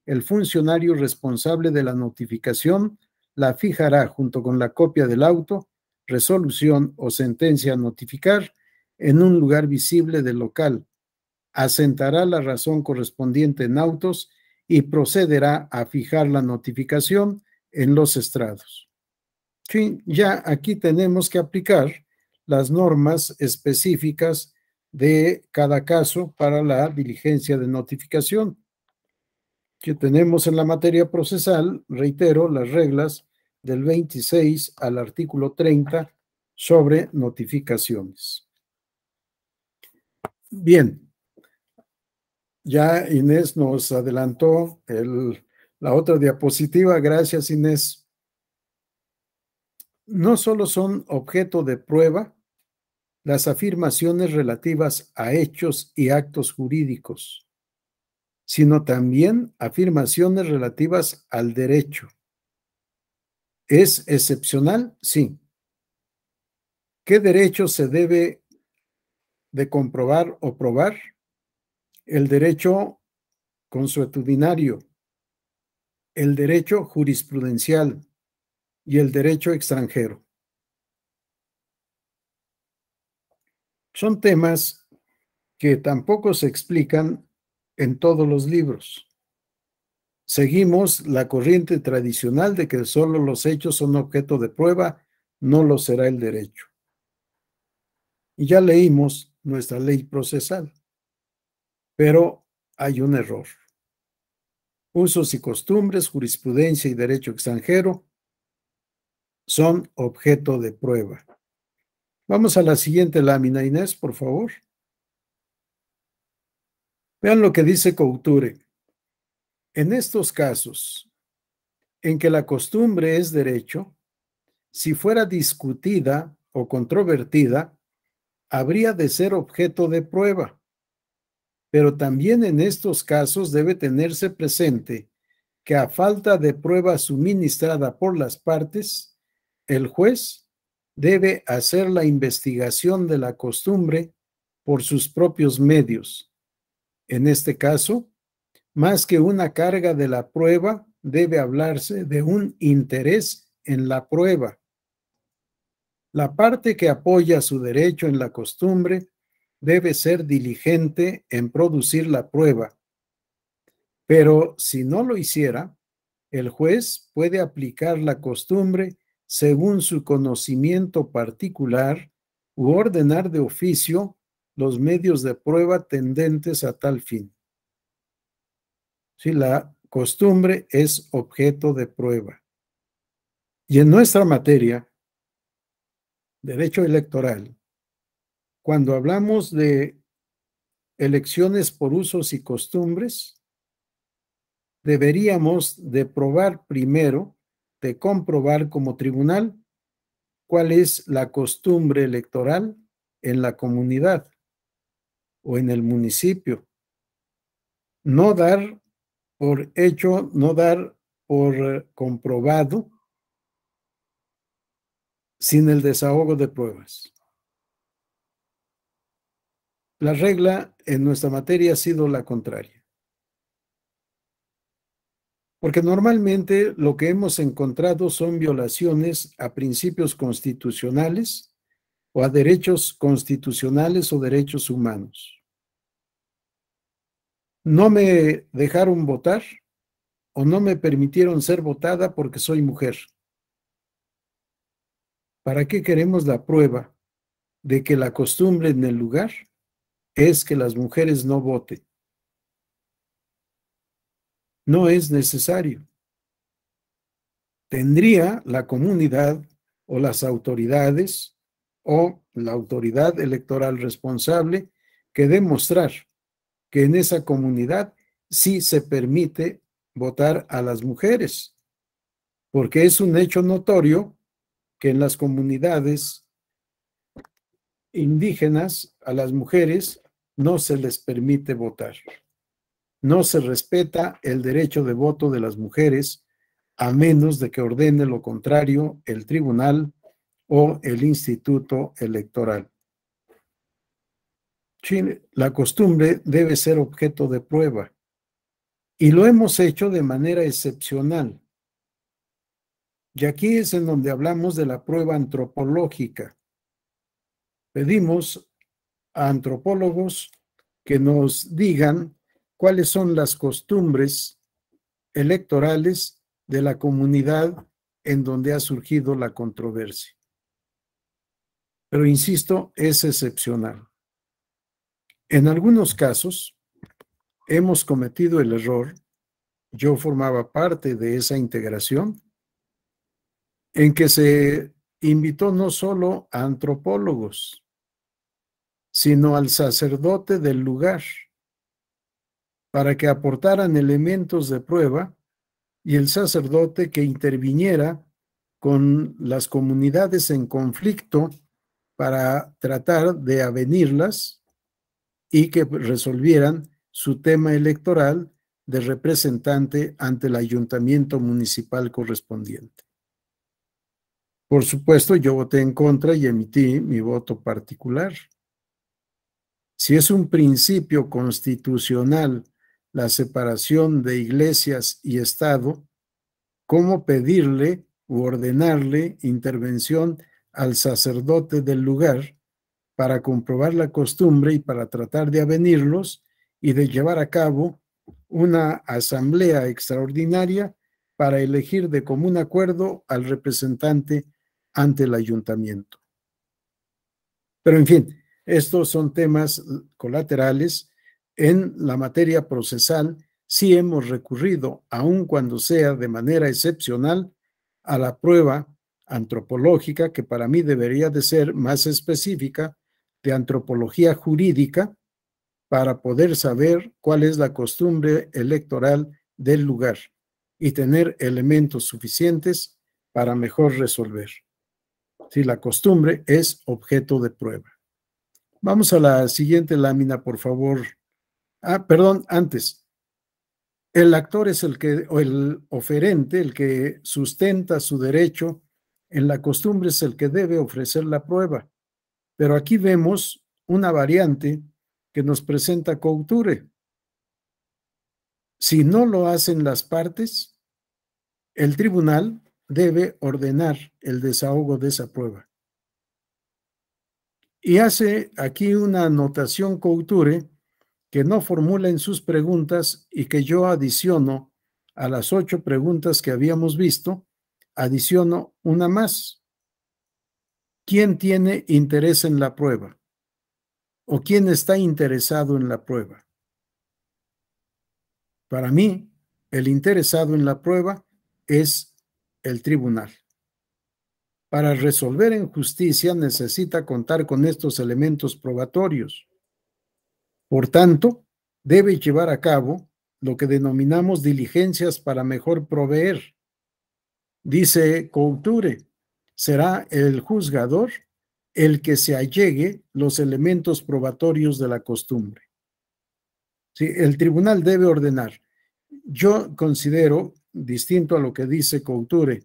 el funcionario responsable de la notificación la fijará junto con la copia del auto, resolución o sentencia a notificar en un lugar visible del local, asentará la razón correspondiente en autos y procederá a fijar la notificación en los estrados. Sí, ya aquí tenemos que aplicar las normas específicas de cada caso para la diligencia de notificación. Que tenemos en la materia procesal, reitero, las reglas del 26 al artículo 30 sobre notificaciones. Bien, ya Inés nos adelantó la otra diapositiva. Gracias, Inés. No solo son objeto de prueba las afirmaciones relativas a hechos y actos jurídicos, sino también afirmaciones relativas al derecho. ¿Es excepcional? Sí. ¿Qué derecho se debe de comprobar o probar? El derecho consuetudinario, el derecho jurisprudencial y el derecho extranjero. Son temas que tampoco se explican en todos los libros. Seguimos la corriente tradicional de que solo los hechos son objeto de prueba, no lo será el derecho. Y ya leímos nuestra ley procesal, pero hay un error. Usos y costumbres, jurisprudencia y derecho extranjero son objeto de prueba. Vamos a la siguiente lámina, Inés, por favor. Vean lo que dice Couture. En estos casos, en que la costumbre es derecho, si fuera discutida o controvertida, habría de ser objeto de prueba. Pero también en estos casos debe tenerse presente que a falta de prueba suministrada por las partes, el juez debe hacer la investigación de la costumbre por sus propios medios. En este caso, más que una carga de la prueba, debe hablarse de un interés en la prueba. La parte que apoya su derecho en la costumbre debe ser diligente en producir la prueba. Pero si no lo hiciera, el juez puede aplicar la costumbre según su conocimiento particular u ordenar de oficio los medios de prueba tendentes a tal fin. Si la costumbre es objeto de prueba. Y en nuestra materia, derecho electoral, cuando hablamos de elecciones por usos y costumbres, deberíamos de probar primero, de comprobar como tribunal, cuál es la costumbre electoral en la comunidad o en el municipio. No dar por hecho, no dar por comprobado sin el desahogo de pruebas. La regla en nuestra materia ha sido la contraria. Porque normalmente lo que hemos encontrado son violaciones a principios constitucionales o a derechos constitucionales o derechos humanos. No me dejaron votar o no me permitieron ser votada porque soy mujer. ¿Para qué queremos la prueba de que la costumbre en el lugar es que las mujeres no voten? No es necesario. Tendría la comunidad o las autoridades o la autoridad electoral responsable que demostrar que en esa comunidad sí se permite votar a las mujeres, porque es un hecho notorio que en las comunidades indígenas a las mujeres no se les permite votar. No se respeta el derecho de voto de las mujeres a menos de que ordene lo contrario el tribunal o el instituto electoral. La costumbre debe ser objeto de prueba y lo hemos hecho de manera excepcional. Y aquí es en donde hablamos de la prueba antropológica. Pedimos a antropólogos que nos digan cuáles son las costumbres electorales de la comunidad en donde ha surgido la controversia. pero insisto, es excepcional. En algunos casos hemos cometido el error, yo formaba parte de esa integración, en que se invitó no solo a antropólogos, sino al sacerdote del lugar, para que aportaran elementos de prueba y el sacerdote que interviniera con las comunidades en conflicto para tratar de avenirlas y que resolvieran su tema electoral de representante ante el ayuntamiento municipal correspondiente. Por supuesto, yo voté en contra y emití mi voto particular. Si es un principio constitucional la separación de iglesias y Estado, ¿cómo pedirle u ordenarle intervención al sacerdote del lugar para comprobar la costumbre y para tratar de avenirlos y de llevar a cabo una asamblea extraordinaria para elegir de común acuerdo al representante ante el ayuntamiento? Pero en fin, estos son temas colaterales. En la materia procesal sí hemos recurrido, aun cuando sea de manera excepcional, a la prueba antropológica, que para mí debería de ser más específica, de antropología jurídica, para poder saber cuál es la costumbre electoral del lugar y tener elementos suficientes para mejor resolver. Si la costumbre es objeto de prueba. Vamos a la siguiente lámina, por favor. Perdón, antes. El actor es el que, o el oferente, el que sustenta su derecho en la costumbre, es el que debe ofrecer la prueba. Pero aquí vemos una variante que nos presenta Couture. Si no lo hacen las partes, el tribunal debe ordenar el desahogo de esa prueba. Y hace aquí una anotación Couture que no formula en sus preguntas y que yo adiciono a las 8 preguntas que habíamos visto, adiciono una más. ¿Quién tiene interés en la prueba? ¿O quién está interesado en la prueba? Para mí, el interesado en la prueba es el tribunal. Para resolver en justicia necesita contar con estos elementos probatorios. Por tanto, debe llevar a cabo lo que denominamos diligencias para mejor proveer. Dice Couture, será el juzgador el que se allegue los elementos probatorios de la costumbre. Sí, el tribunal debe ordenar. Yo considero, distinto a lo que dice Couture,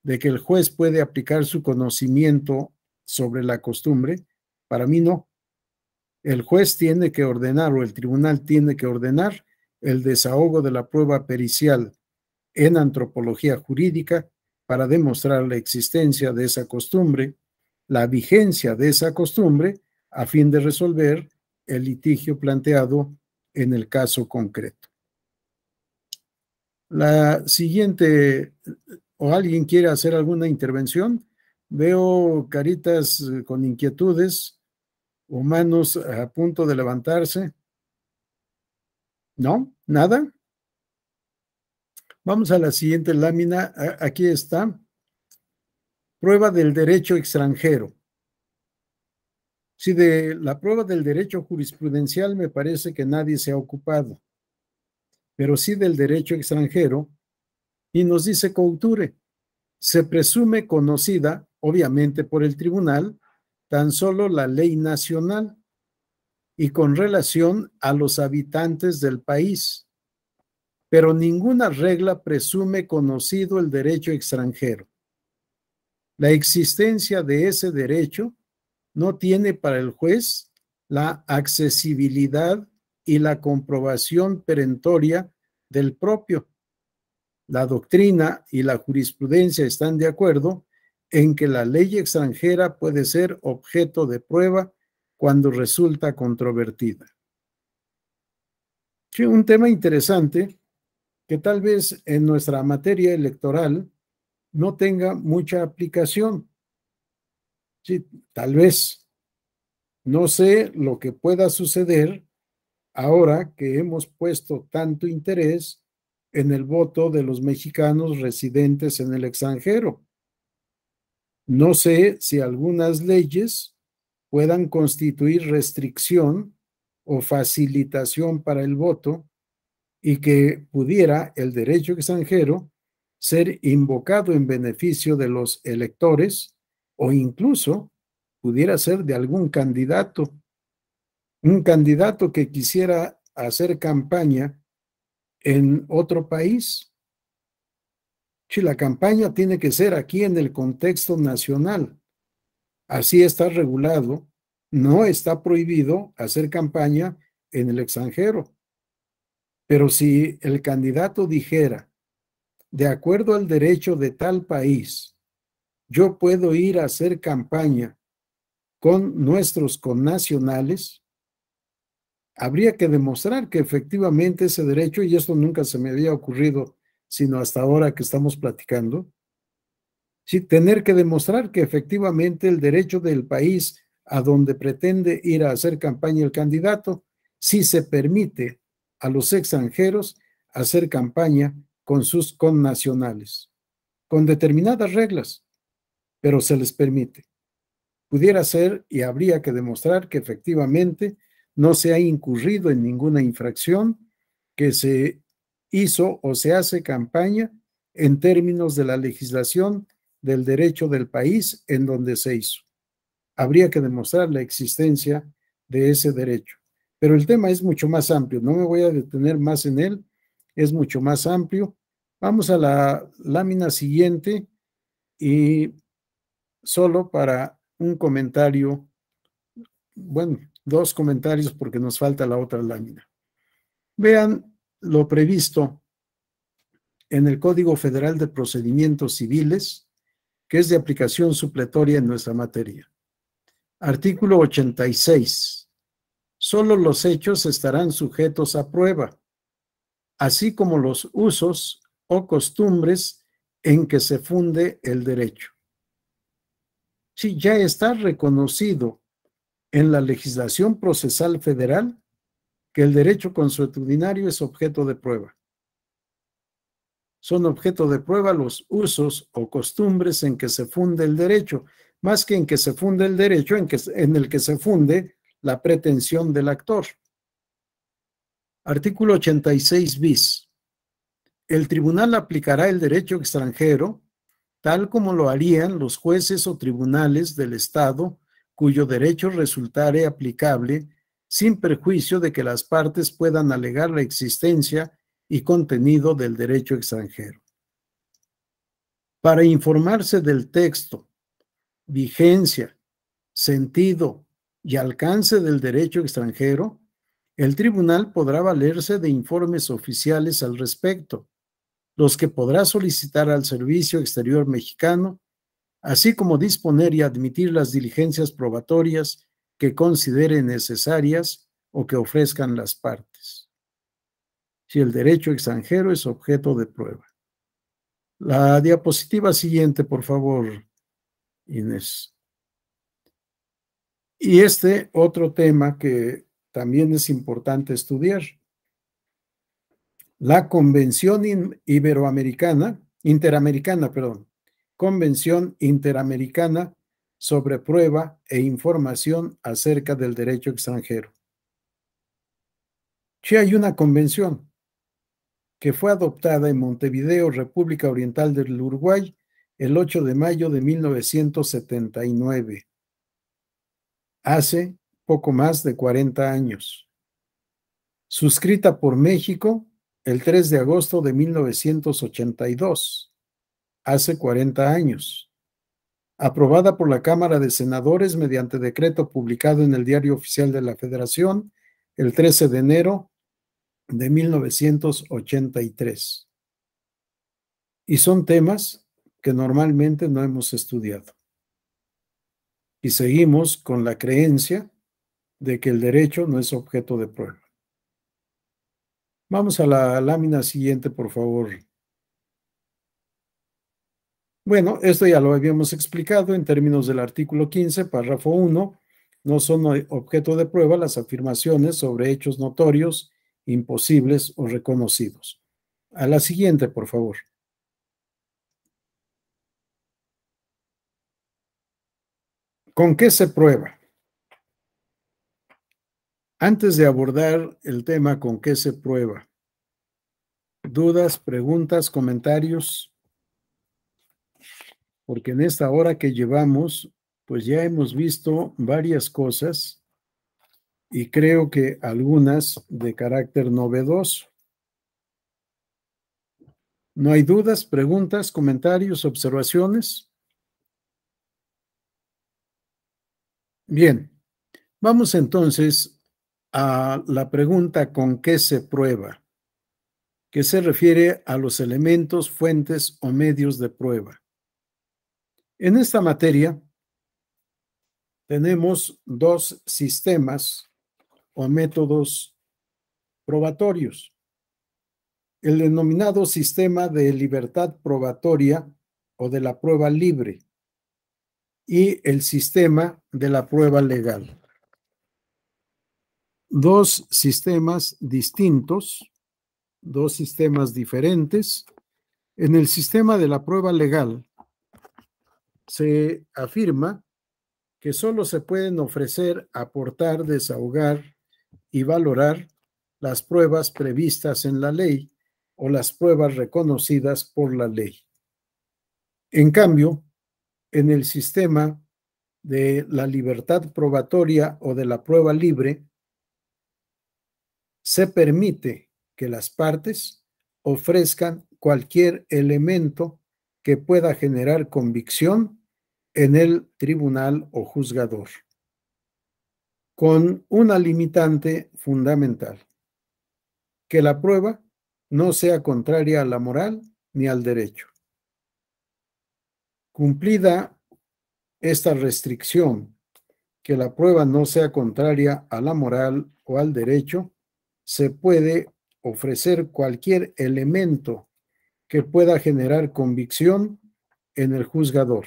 de que el juez puede aplicar su conocimiento sobre la costumbre, para mí no. El juez tiene que ordenar o el tribunal tiene que ordenar el desahogo de la prueba pericial en antropología jurídica para demostrar la existencia de esa costumbre, la vigencia de esa costumbre, a fin de resolver el litigio planteado en el caso concreto. La siguiente, ¿o alguien quiere hacer alguna intervención? Veo caritas con inquietudes o manos a punto de levantarse. ¿No? ¿Nada? Vamos a la siguiente lámina. Aquí está. Prueba del derecho extranjero. Sí, de la prueba del derecho jurisprudencial me parece que nadie se ha ocupado, pero sí del derecho extranjero, y nos dice Couture, se presume conocida, obviamente por el tribunal, tan solo la ley nacional y con relación a los habitantes del país, pero ninguna regla presume conocido el derecho extranjero. La existencia de ese derecho no tiene para el juez la accesibilidad y la comprobación perentoria del propio. La doctrina y la jurisprudencia están de acuerdo en que la ley extranjera puede ser objeto de prueba cuando resulta controvertida. Sí, un tema interesante que tal vez en nuestra materia electoral no tenga mucha aplicación, Sí, tal vez. No sé lo que pueda suceder ahora que hemos puesto tanto interés en el voto de los mexicanos residentes en el extranjero. No sé si algunas leyes puedan constituir restricción o facilitación para el voto y que pudiera el derecho extranjero ser invocado en beneficio de los electores o incluso pudiera ser de algún candidato, un candidato que quisiera hacer campaña en otro país. Si la campaña tiene que ser aquí en el contexto nacional, así está regulado, no está prohibido hacer campaña en el extranjero. Pero si el candidato dijera, de acuerdo al derecho de tal país, yo puedo ir a hacer campaña con nuestros connacionales, habría que demostrar que efectivamente ese derecho, y esto nunca se me había ocurrido, sino hasta ahora que estamos platicando, sí, tener que demostrar que efectivamente el derecho del país a donde pretende ir a hacer campaña el candidato, sí se permite a los extranjeros hacer campaña con sus connacionales, con determinadas reglas, pero se les permite. Pudiera ser y habría que demostrar que efectivamente no se ha incurrido en ninguna infracción, que se hizo o se hace campaña en términos de la legislación del derecho del país en donde se hizo. Habría que demostrar la existencia de ese derecho. Pero el tema es mucho más amplio, no me voy a detener más en él, es mucho más amplio. Vamos a la lámina siguiente y solo para un comentario, bueno, dos comentarios porque nos falta la otra lámina. Vean lo previsto en el Código Federal de Procedimientos Civiles, que es de aplicación supletoria en nuestra materia. Artículo 86. Solo los hechos estarán sujetos a prueba, así como los usos o costumbres en que se funde el derecho. Sí, ya está reconocido en la legislación procesal federal que el derecho consuetudinario es objeto de prueba. Son objeto de prueba los usos o costumbres en que se funde el derecho, más que en que se funde el derecho, en el que se funde la pretensión del actor. Artículo 86 bis. El tribunal aplicará el derecho extranjero tal como lo harían los jueces o tribunales del Estado cuyo derecho resultare aplicable sin perjuicio de que las partes puedan alegar la existencia y contenido del derecho extranjero. Para informarse del texto, vigencia, sentido y alcance del derecho extranjero, el tribunal podrá valerse de informes oficiales al respecto, los que podrá solicitar al Servicio Exterior Mexicano, así como disponer y admitir las diligencias probatorias que considere necesarias o que ofrezcan las partes. Si el derecho extranjero es objeto de prueba. La diapositiva siguiente, por favor, Inés. Y este otro tema que también es importante estudiar. La Convención Interamericana, Convención Interamericana sobre Prueba e Información acerca del Derecho Extranjero. Sí hay una convención que fue adoptada en Montevideo, República Oriental del Uruguay, el 8 de mayo de 1979. Hace poco más de 40 años. Suscrita por México el 3 de agosto de 1982, hace 40 años. Aprobada por la Cámara de Senadores mediante decreto publicado en el Diario Oficial de la Federación el 13 de enero de 1983. Y son temas que normalmente no hemos estudiado. Y seguimos con la creencia de que el derecho no es objeto de prueba. Vamos a la lámina siguiente, por favor. Bueno, esto ya lo habíamos explicado en términos del artículo 15, párrafo 1. No son objeto de prueba las afirmaciones sobre hechos notorios, imposibles o reconocidos. A la siguiente, por favor. ¿Con qué se prueba? Antes de abordar el tema con qué se prueba, ¿dudas, preguntas, comentarios? Porque en esta hora que llevamos, pues ya hemos visto varias cosas y creo que algunas de carácter novedoso. ¿No hay dudas, preguntas, comentarios, observaciones? Bien, vamos entonces a la pregunta ¿con qué se prueba?, que se refiere a los elementos, fuentes o medios de prueba. En esta materia tenemos dos sistemas o métodos probatorios. El denominado sistema de libertad probatoria o de la prueba libre y el sistema de la prueba legal. Dos sistemas distintos, dos sistemas diferentes. En el sistema de la prueba legal se afirma que solo se pueden ofrecer, aportar, desahogar y valorar las pruebas previstas en la ley o las pruebas reconocidas por la ley. En cambio, en el sistema de la libertad probatoria o de la prueba libre, se permite que las partes ofrezcan cualquier elemento que pueda generar convicción en el tribunal o juzgador, con una limitante fundamental: que la prueba no sea contraria a la moral ni al derecho. Cumplida esta restricción, que la prueba no sea contraria a la moral o al derecho, se puede ofrecer cualquier elemento que pueda generar convicción en el juzgador.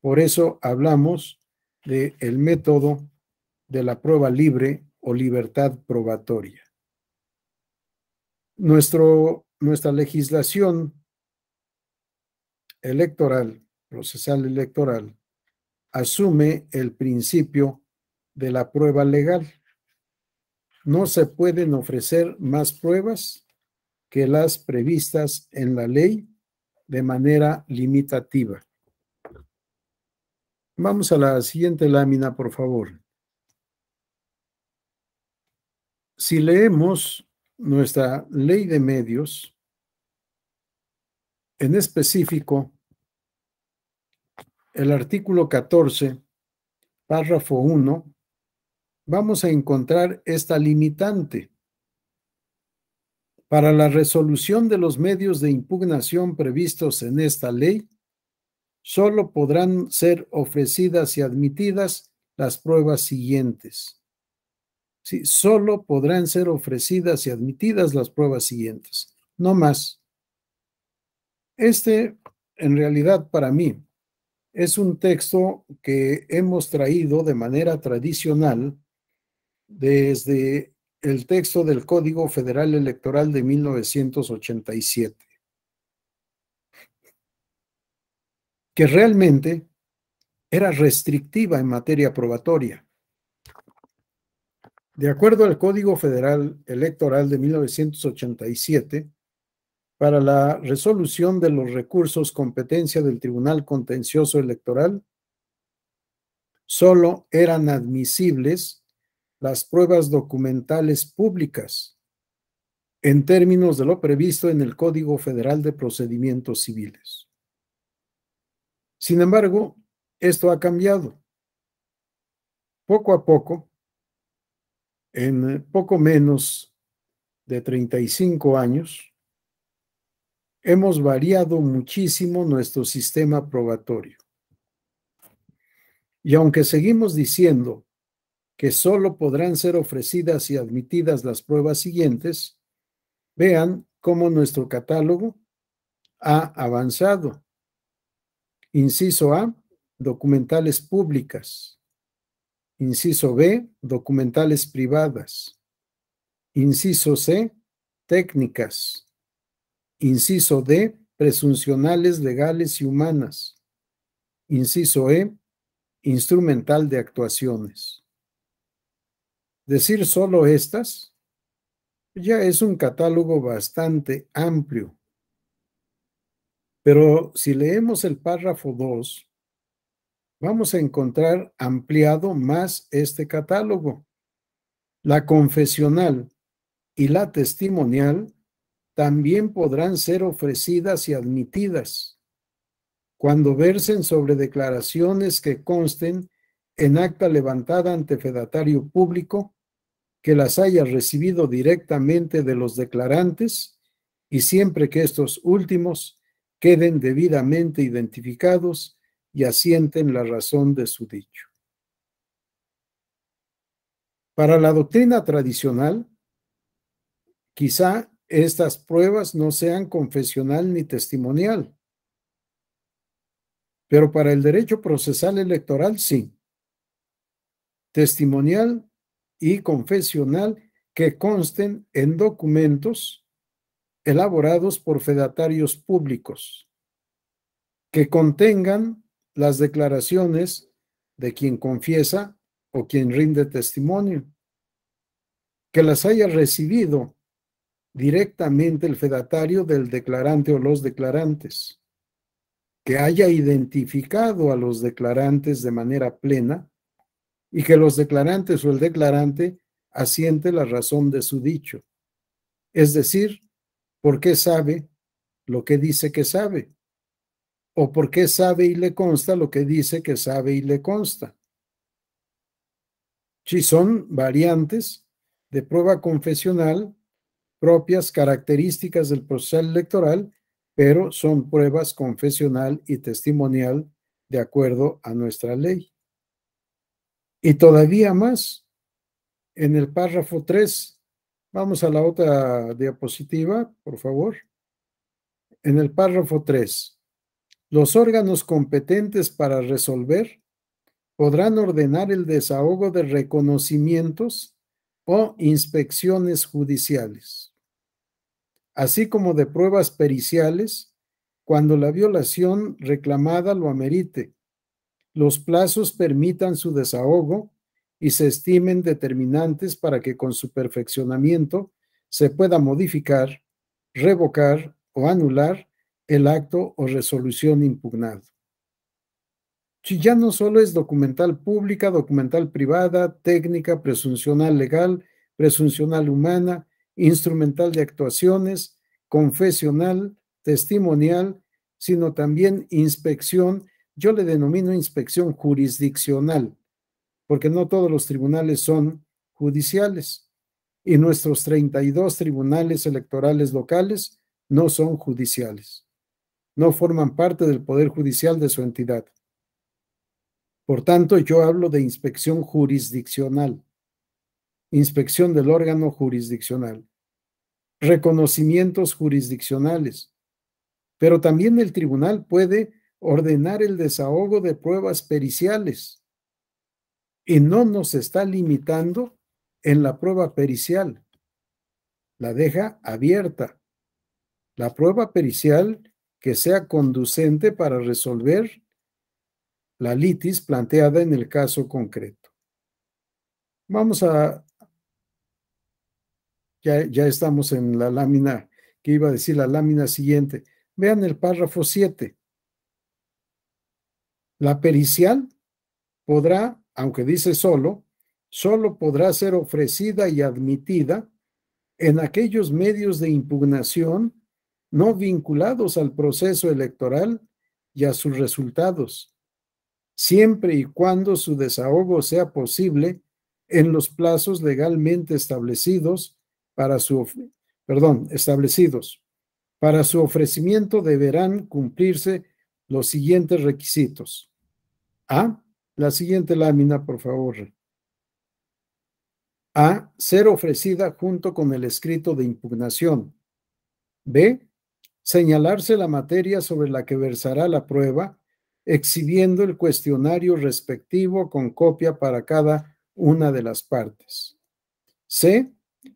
Por eso hablamos del método de la prueba libre o libertad probatoria. Nuestra legislación electoral, procesal electoral, asume el principio de la prueba legal. No se pueden ofrecer más pruebas que las previstas en la ley de manera limitativa. Vamos a la siguiente lámina, por favor. Si leemos nuestra ley de medios, en específico, el artículo 14, párrafo 1, vamos a encontrar esta limitante. Para la resolución de los medios de impugnación previstos en esta ley, solo podrán ser ofrecidas y admitidas las pruebas siguientes. Sí, solo podrán ser ofrecidas y admitidas las pruebas siguientes, no más. En realidad, para mí, es un texto que hemos traído de manera tradicional desde el texto del Código Federal Electoral de 1987, que realmente era restrictiva en materia probatoria. De acuerdo al Código Federal Electoral de 1987, para la resolución de los recursos competencia del Tribunal Contencioso Electoral, solo eran admisibles las pruebas documentales públicas en términos de lo previsto en el Código Federal de Procedimientos Civiles. Sin embargo, esto ha cambiado. Poco a poco, en poco menos de 35 años, hemos variado muchísimo nuestro sistema probatorio. Y aunque seguimos diciendo que solo podrán ser ofrecidas y admitidas las pruebas siguientes, vean cómo nuestro catálogo ha avanzado Inciso A, documentales públicas. Inciso B, documentales privadas. Inciso C, técnicas. Inciso D, presuncionales legales y humanas. Inciso E, instrumental de actuaciones. Decir solo estas ya es un catálogo bastante amplio. Pero si leemos el párrafo 2, vamos a encontrar ampliado más este catálogo. La confesional y la testimonial también podrán ser ofrecidas y admitidas cuando versen sobre declaraciones que consten en acta levantada ante fedatario público, que las haya recibido directamente de los declarantes y siempre que estos últimos queden debidamente identificados y asienten la razón de su dicho. Para la doctrina tradicional, quizá estas pruebas no sean confesional ni testimonial, pero para el derecho procesal electoral sí. Testimonial y confesional que consten en documentos elaborados por fedatarios públicos, que contengan las declaraciones de quien confiesa o quien rinde testimonio, que las haya recibido directamente el fedatario del declarante o los declarantes, que haya identificado a los declarantes de manera plena y que los declarantes o el declarante asiente la razón de su dicho, es decir, por qué sabe lo que dice que sabe, o por qué sabe y le consta lo que dice que sabe y le consta. Si son variantes de prueba confesional propias características del proceso electoral, pero son pruebas confesional y testimonial de acuerdo a nuestra ley. Y todavía más, en el párrafo 3, vamos a la otra diapositiva, por favor. En el párrafo 3, los órganos competentes para resolver podrán ordenar el desahogo de reconocimientos o inspecciones judiciales, así como de pruebas periciales cuando la violación reclamada lo amerite, los plazos permitan su desahogo y se estimen determinantes para que con su perfeccionamiento se pueda modificar, revocar o anular el acto o resolución impugnado. Si ya no solo es documental pública, documental privada, técnica, presuncional legal, presuncional humana, instrumental de actuaciones, confesional, testimonial, sino también inspección. Yo le denomino inspección jurisdiccional, porque no todos los tribunales son judiciales y nuestros 32 tribunales electorales locales no son judiciales, no forman parte del poder judicial de su entidad. Por tanto, yo hablo de inspección jurisdiccional, inspección del órgano jurisdiccional, reconocimientos jurisdiccionales, pero también el tribunal puede ordenar el desahogo de pruebas periciales y no nos está limitando en la prueba pericial, la deja abierta. La prueba pericial que sea conducente para resolver la litis planteada en el caso concreto. Vamos a... Ya estamos en la lámina, que iba a decir la lámina siguiente. Vean el párrafo 7. La pericial podrá, aunque dice solo podrá ser ofrecida y admitida en aquellos medios de impugnación no vinculados al proceso electoral y a sus resultados, siempre y cuando su desahogo sea posible en los plazos legalmente establecidos. Para su ofrecimiento deberán cumplirse los siguientes requisitos. A, la siguiente lámina, por favor. A, ser ofrecida junto con el escrito de impugnación. B, señalarse la materia sobre la que versará la prueba exhibiendo el cuestionario respectivo con copia para cada una de las partes. C.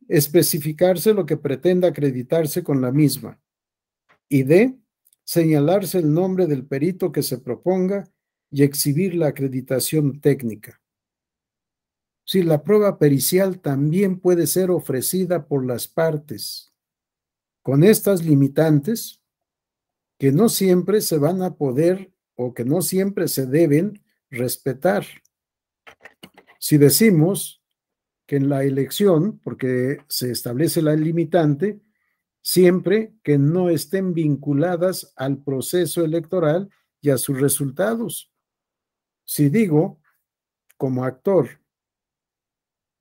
Especificarse lo que pretenda acreditarse con la misma. Y D. Señalarse el nombre del perito que se proponga y exhibir la acreditación técnica. Si la prueba pericial también puede ser ofrecida por las partes, con estas limitantes que no siempre se van a poder o que no siempre se deben respetar. Si decimos que en la elección, porque se establece la limitante, siempre que no estén vinculadas al proceso electoral y a sus resultados. Si digo, como actor,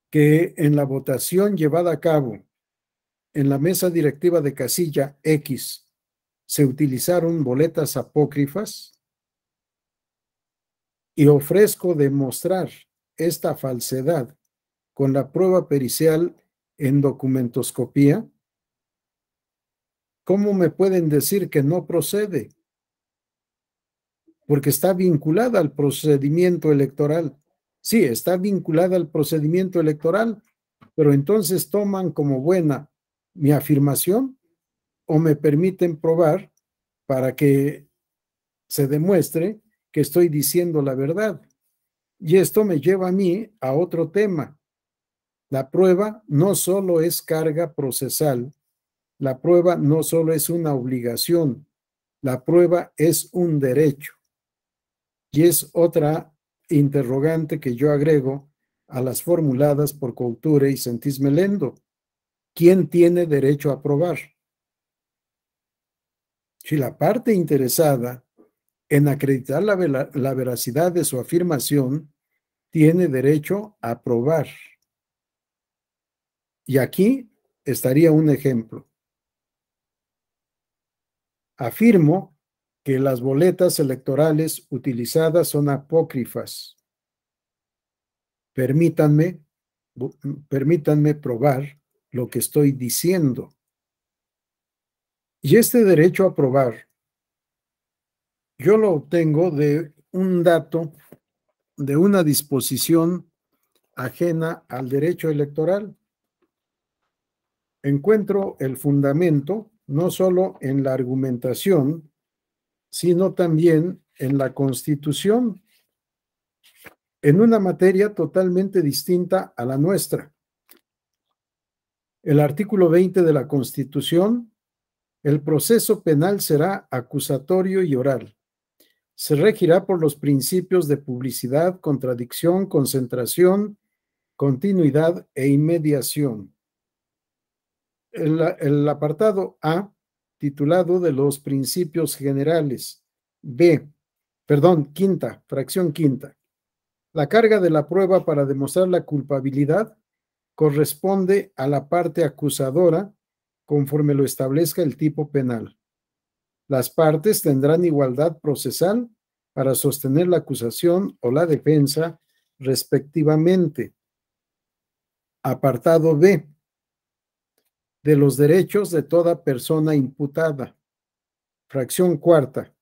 que en la votación llevada a cabo en la mesa directiva de casilla X se utilizaron boletas apócrifas y ofrezco demostrar esta falsedad con la prueba pericial en documentoscopía, ¿cómo me pueden decir que no procede? Porque está vinculada al procedimiento electoral. Sí, está vinculada al procedimiento electoral, pero entonces toman como buena mi afirmación o me permiten probar para que se demuestre que estoy diciendo la verdad. Y esto me lleva a mí a otro tema. La prueba no solo es carga procesal, la prueba no solo es una obligación, la prueba es un derecho. Y es otra interrogante que yo agrego a las formuladas por Couture y Sentís Melendo. ¿Quién tiene derecho a probar? Si la parte interesada en acreditar la veracidad de su afirmación tiene derecho a probar. Y aquí estaría un ejemplo. Afirmo que las boletas electorales utilizadas son apócrifas. Permítanme probar lo que estoy diciendo. Y este derecho a probar, yo lo obtengo de un dato, de una disposición ajena al derecho electoral. Encuentro el fundamento no solo en la argumentación, sino también en la Constitución, en una materia totalmente distinta a la nuestra. El artículo 20 de la Constitución, el proceso penal será acusatorio y oral. Se regirá por los principios de publicidad, contradicción, concentración, continuidad e inmediación. El apartado A, titulado de los principios generales. Fracción quinta. La carga de la prueba para demostrar la culpabilidad corresponde a la parte acusadora conforme lo establezca el tipo penal. Las partes tendrán igualdad procesal para sostener la acusación o la defensa respectivamente. Apartado B. De los derechos de toda persona imputada. Fracción cuarta.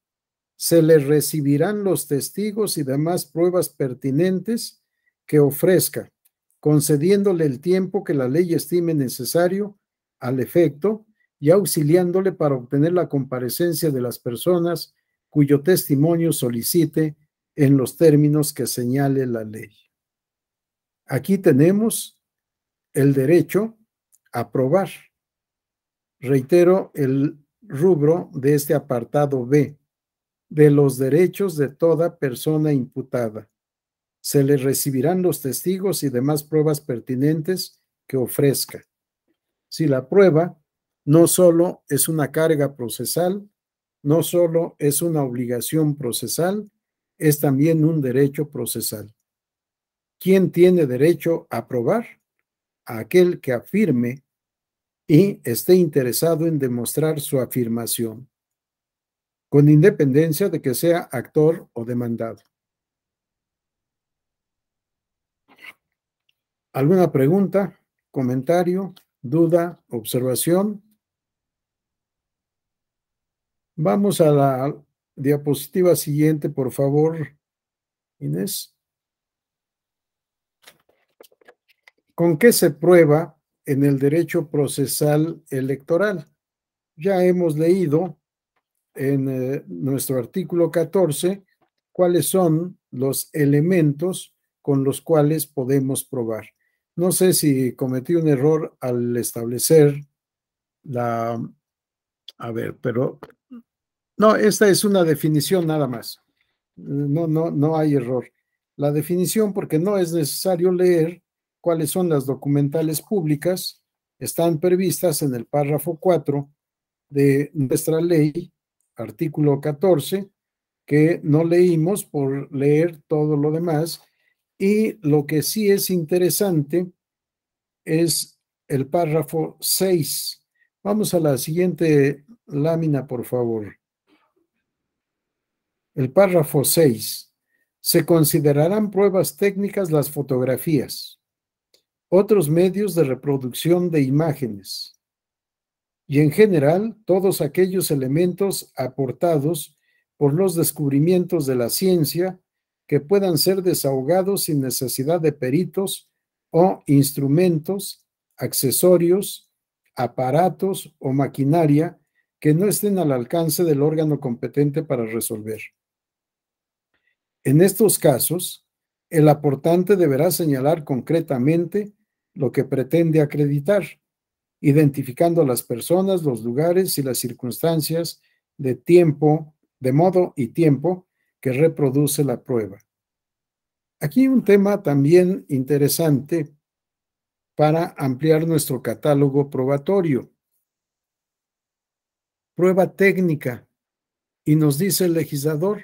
Se le recibirán los testigos y demás pruebas pertinentes que ofrezca, concediéndole el tiempo que la ley estime necesario al efecto y auxiliándole para obtener la comparecencia de las personas cuyo testimonio solicite en los términos que señale la ley. Aquí tenemos el derecho a probar. Reitero el rubro de este apartado B, de los derechos de toda persona imputada. Se le recibirán los testigos y demás pruebas pertinentes que ofrezca. Si la prueba no solo es una carga procesal, no solo es una obligación procesal, es también un derecho procesal. ¿Quién tiene derecho a probar? Aquel que afirme y esté interesado en demostrar su afirmación, con independencia de que sea actor o demandado. ¿Alguna pregunta, comentario, duda, observación? Vamos a la diapositiva siguiente, por favor, Inés. ¿Con qué se prueba en el derecho procesal electoral? Ya hemos leído en nuestro artículo 14 cuáles son los elementos con los cuales podemos probar. No sé si cometí un error al establecer la... A ver, pero... No, esta es una definición nada más. No hay error. La definición, porque no es necesario leer cuáles son las documentales públicas, están previstas en el párrafo 4 de nuestra ley, artículo 14, que no leímos por leer todo lo demás. Y lo que sí es interesante es el párrafo 6. Vamos a la siguiente lámina, por favor. El párrafo 6. Se considerarán pruebas técnicas las fotografías, otros medios de reproducción de imágenes y en general todos aquellos elementos aportados por los descubrimientos de la ciencia que puedan ser desahogados sin necesidad de peritos o instrumentos, accesorios, aparatos o maquinaria que no estén al alcance del órgano competente para resolver. En estos casos, el aportante deberá señalar concretamente lo que pretende acreditar, identificando a las personas, los lugares y las circunstancias de tiempo, de modo y tiempo que reproduce la prueba. Aquí un tema también interesante para ampliar nuestro catálogo probatorio. Prueba técnica. Y nos dice el legislador,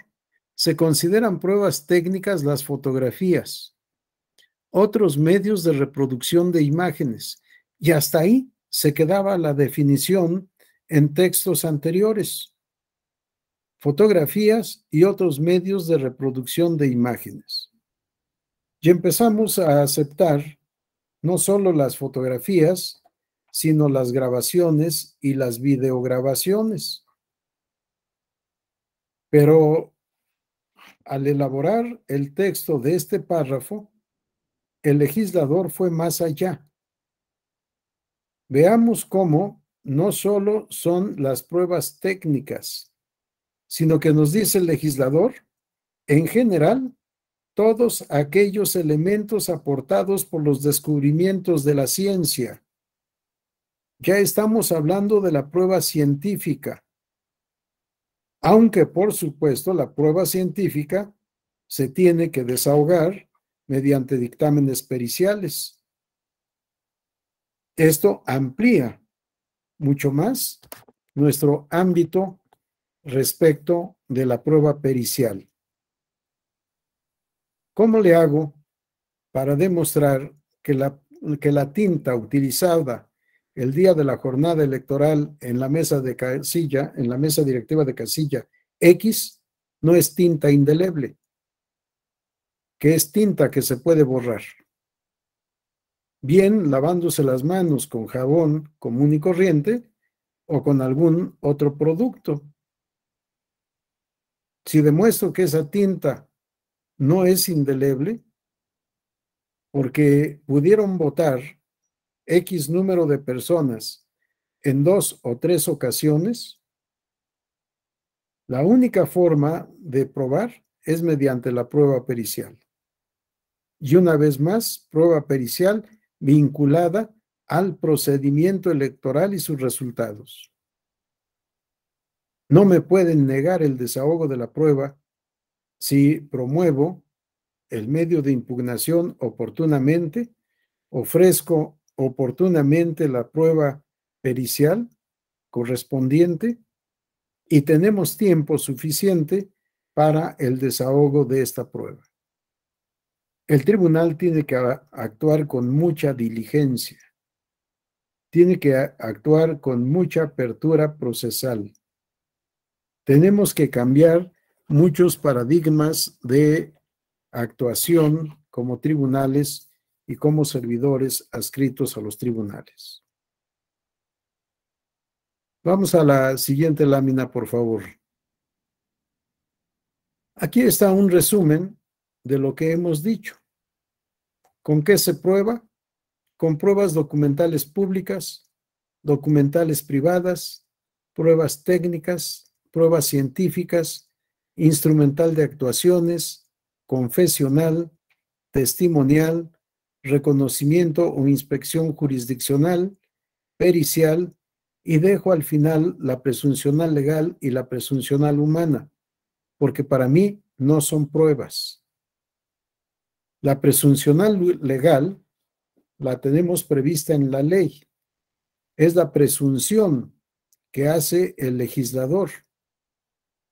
se consideran pruebas técnicas las fotografías, otros medios de reproducción de imágenes, y hasta ahí se quedaba la definición en textos anteriores. Fotografías y otros medios de reproducción de imágenes. Y empezamos a aceptar no solo las fotografías, sino las grabaciones y las videograbaciones. Pero al elaborar el texto de este párrafo, el legislador fue más allá. Veamos cómo no solo son las pruebas técnicas, sino que nos dice el legislador, en general, todos aquellos elementos aportados por los descubrimientos de la ciencia. Ya estamos hablando de la prueba científica, aunque por supuesto la prueba científica se tiene que desahogar mediante dictámenes periciales. Esto amplía mucho más nuestro ámbito respecto de la prueba pericial. ¿Cómo le hago para demostrar que la tinta utilizada el día de la jornada electoral en la mesa de casilla, en la mesa directiva de casilla X, no es tinta indeleble, que es tinta que se puede borrar? Bien lavándose las manos con jabón común y corriente o con algún otro producto. Si demuestro que esa tinta no es indeleble, porque pudieron votar X número de personas en 2 o 3 ocasiones, la única forma de probar es mediante la prueba pericial. Y una vez más, prueba pericial vinculada al procedimiento electoral y sus resultados. No me pueden negar el desahogo de la prueba si promuevo el medio de impugnación oportunamente, ofrezco oportunamente la prueba pericial correspondiente y tenemos tiempo suficiente para el desahogo de esta prueba. El tribunal tiene que actuar con mucha diligencia, tiene que actuar con mucha apertura procesal. Tenemos que cambiar muchos paradigmas de actuación como tribunales y como servidores adscritos a los tribunales. Vamos a la siguiente lámina, por favor. Aquí está un resumen de lo que hemos dicho. ¿Con qué se prueba? Con pruebas documentales públicas, documentales privadas, pruebas técnicas, pruebas científicas, instrumental de actuaciones, confesional, testimonial, reconocimiento o inspección jurisdiccional, pericial, y dejo al final la presuncional legal y la presuncional humana, porque para mí no son pruebas. La presuncional legal la tenemos prevista en la ley. Es la presunción que hace el legislador.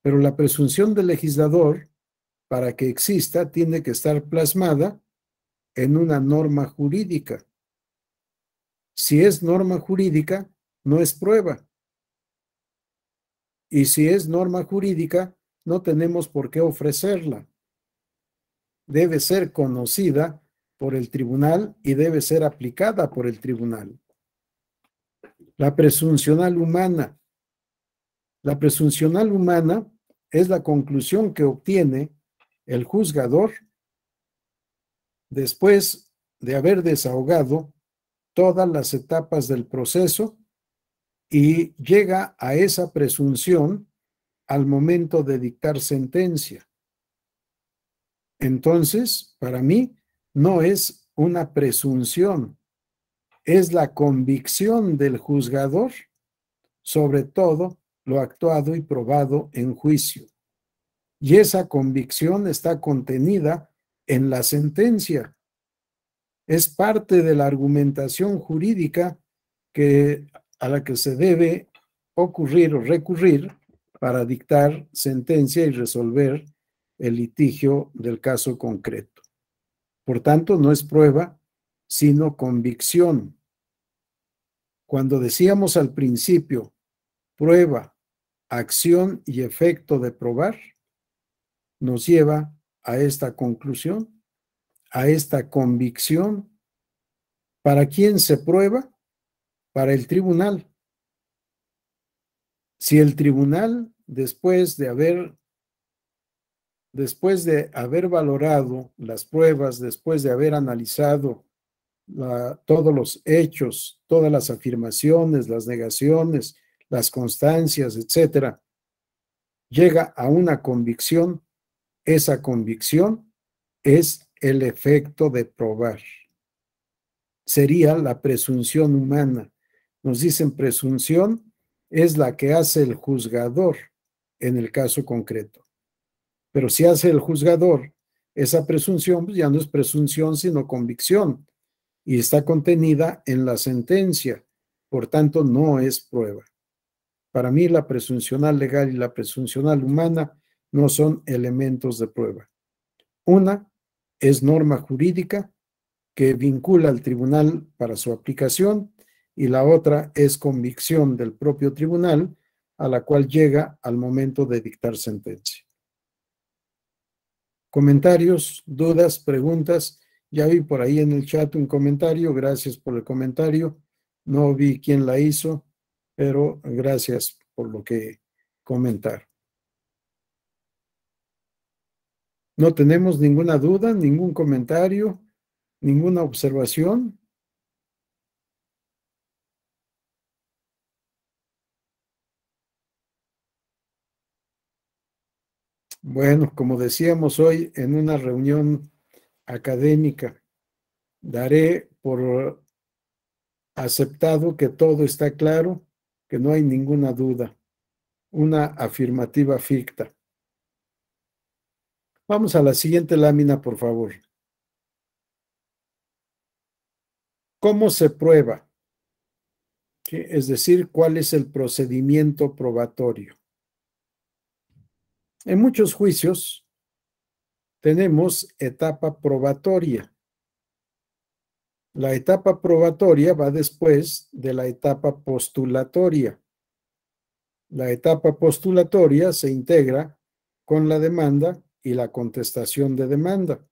Pero la presunción del legislador, para que exista, tiene que estar plasmada en una norma jurídica. Si es norma jurídica, no es prueba. Y si es norma jurídica, no tenemos por qué ofrecerla. Debe ser conocida por el tribunal y debe ser aplicada por el tribunal. La presuncional humana. La presuncional humana es la conclusión que obtiene el juzgador después de haber desahogado todas las etapas del proceso y llega a esa presunción al momento de dictar sentencia. Entonces, para mí, no es una presunción, es la convicción del juzgador sobre todo lo actuado y probado en juicio. Y esa convicción está contenida en la sentencia. Es parte de la argumentación jurídica a la que se debe ocurrir o recurrir para dictar sentencia y resolver el litigio del caso concreto. Por tanto, no es prueba, sino convicción. Cuando decíamos al principio, prueba, acción y efecto de probar, nos lleva a esta conclusión, a esta convicción. ¿Para quién se prueba? Para el tribunal. Si el tribunal, después de haber valorado las pruebas, después de haber analizado todos los hechos, todas las afirmaciones, las negaciones, las constancias, etcétera, llega a una convicción, esa convicción es el efecto de probar. Sería la presunción humana. Nos dicen presunción es la que hace el juzgador en el caso concreto. Pero si hace el juzgador esa presunción, pues ya no es presunción, sino convicción. Y está contenida en la sentencia. Por tanto, no es prueba. Para mí, la presuncional legal y la presuncional humana no son elementos de prueba. Una es norma jurídica que vincula al tribunal para su aplicación y la otra es convicción del propio tribunal a la cual llega al momento de dictar sentencia. Comentarios, dudas, preguntas. Ya vi por ahí en el chat un comentario. Gracias por el comentario. No vi quién la hizo, pero gracias por lo que comentar. No tenemos ninguna duda, ningún comentario, ninguna observación. Bueno, como decíamos hoy en una reunión académica, daré por aceptado que todo está claro, que no hay ninguna duda. Una afirmativa ficta. Vamos a la siguiente lámina, por favor. ¿Cómo se prueba? ¿Sí? Es decir, ¿cuál es el procedimiento probatorio? En muchos juicios tenemos etapa probatoria. La etapa probatoria va después de la etapa postulatoria. La etapa postulatoria se integra con la demanda y la contestación de demanda.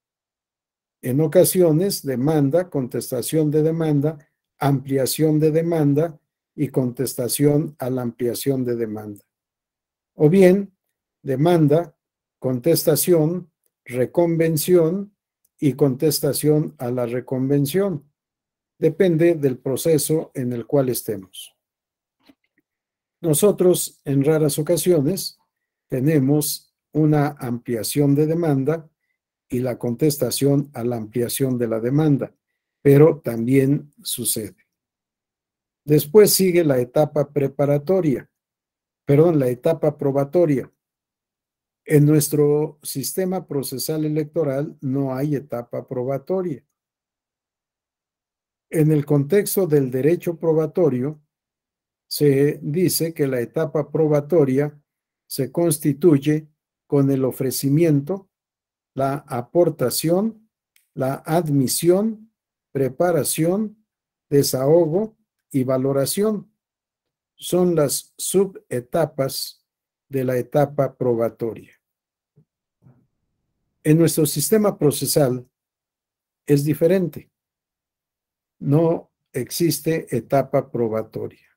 En ocasiones, demanda, contestación de demanda, ampliación de demanda y contestación a la ampliación de demanda. O bien, demanda, contestación, reconvención y contestación a la reconvención. Depende del proceso en el cual estemos. Nosotros, en raras ocasiones, tenemos una ampliación de demanda y la contestación a la ampliación de la demanda, pero también sucede. Después sigue la etapa preparatoria, la etapa probatoria. En nuestro sistema procesal electoral no hay etapa probatoria. En el contexto del derecho probatorio, se dice que la etapa probatoria se constituye con el ofrecimiento, la aportación, la admisión, preparación, desahogo y valoración. Son las subetapas de la etapa probatoria. En nuestro sistema procesal es diferente. No existe etapa probatoria.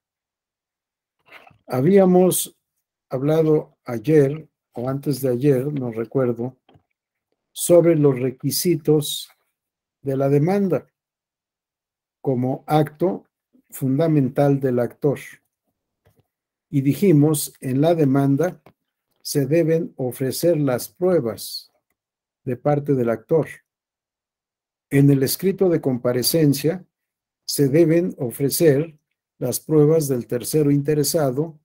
Habíamos hablado ayer o antes de ayer, no recuerdo, sobre los requisitos de la demanda como acto fundamental del actor. Y dijimos, en la demanda se deben ofrecer las pruebas de parte del actor. En el escrito de comparecencia se deben ofrecer las pruebas del tercero interesado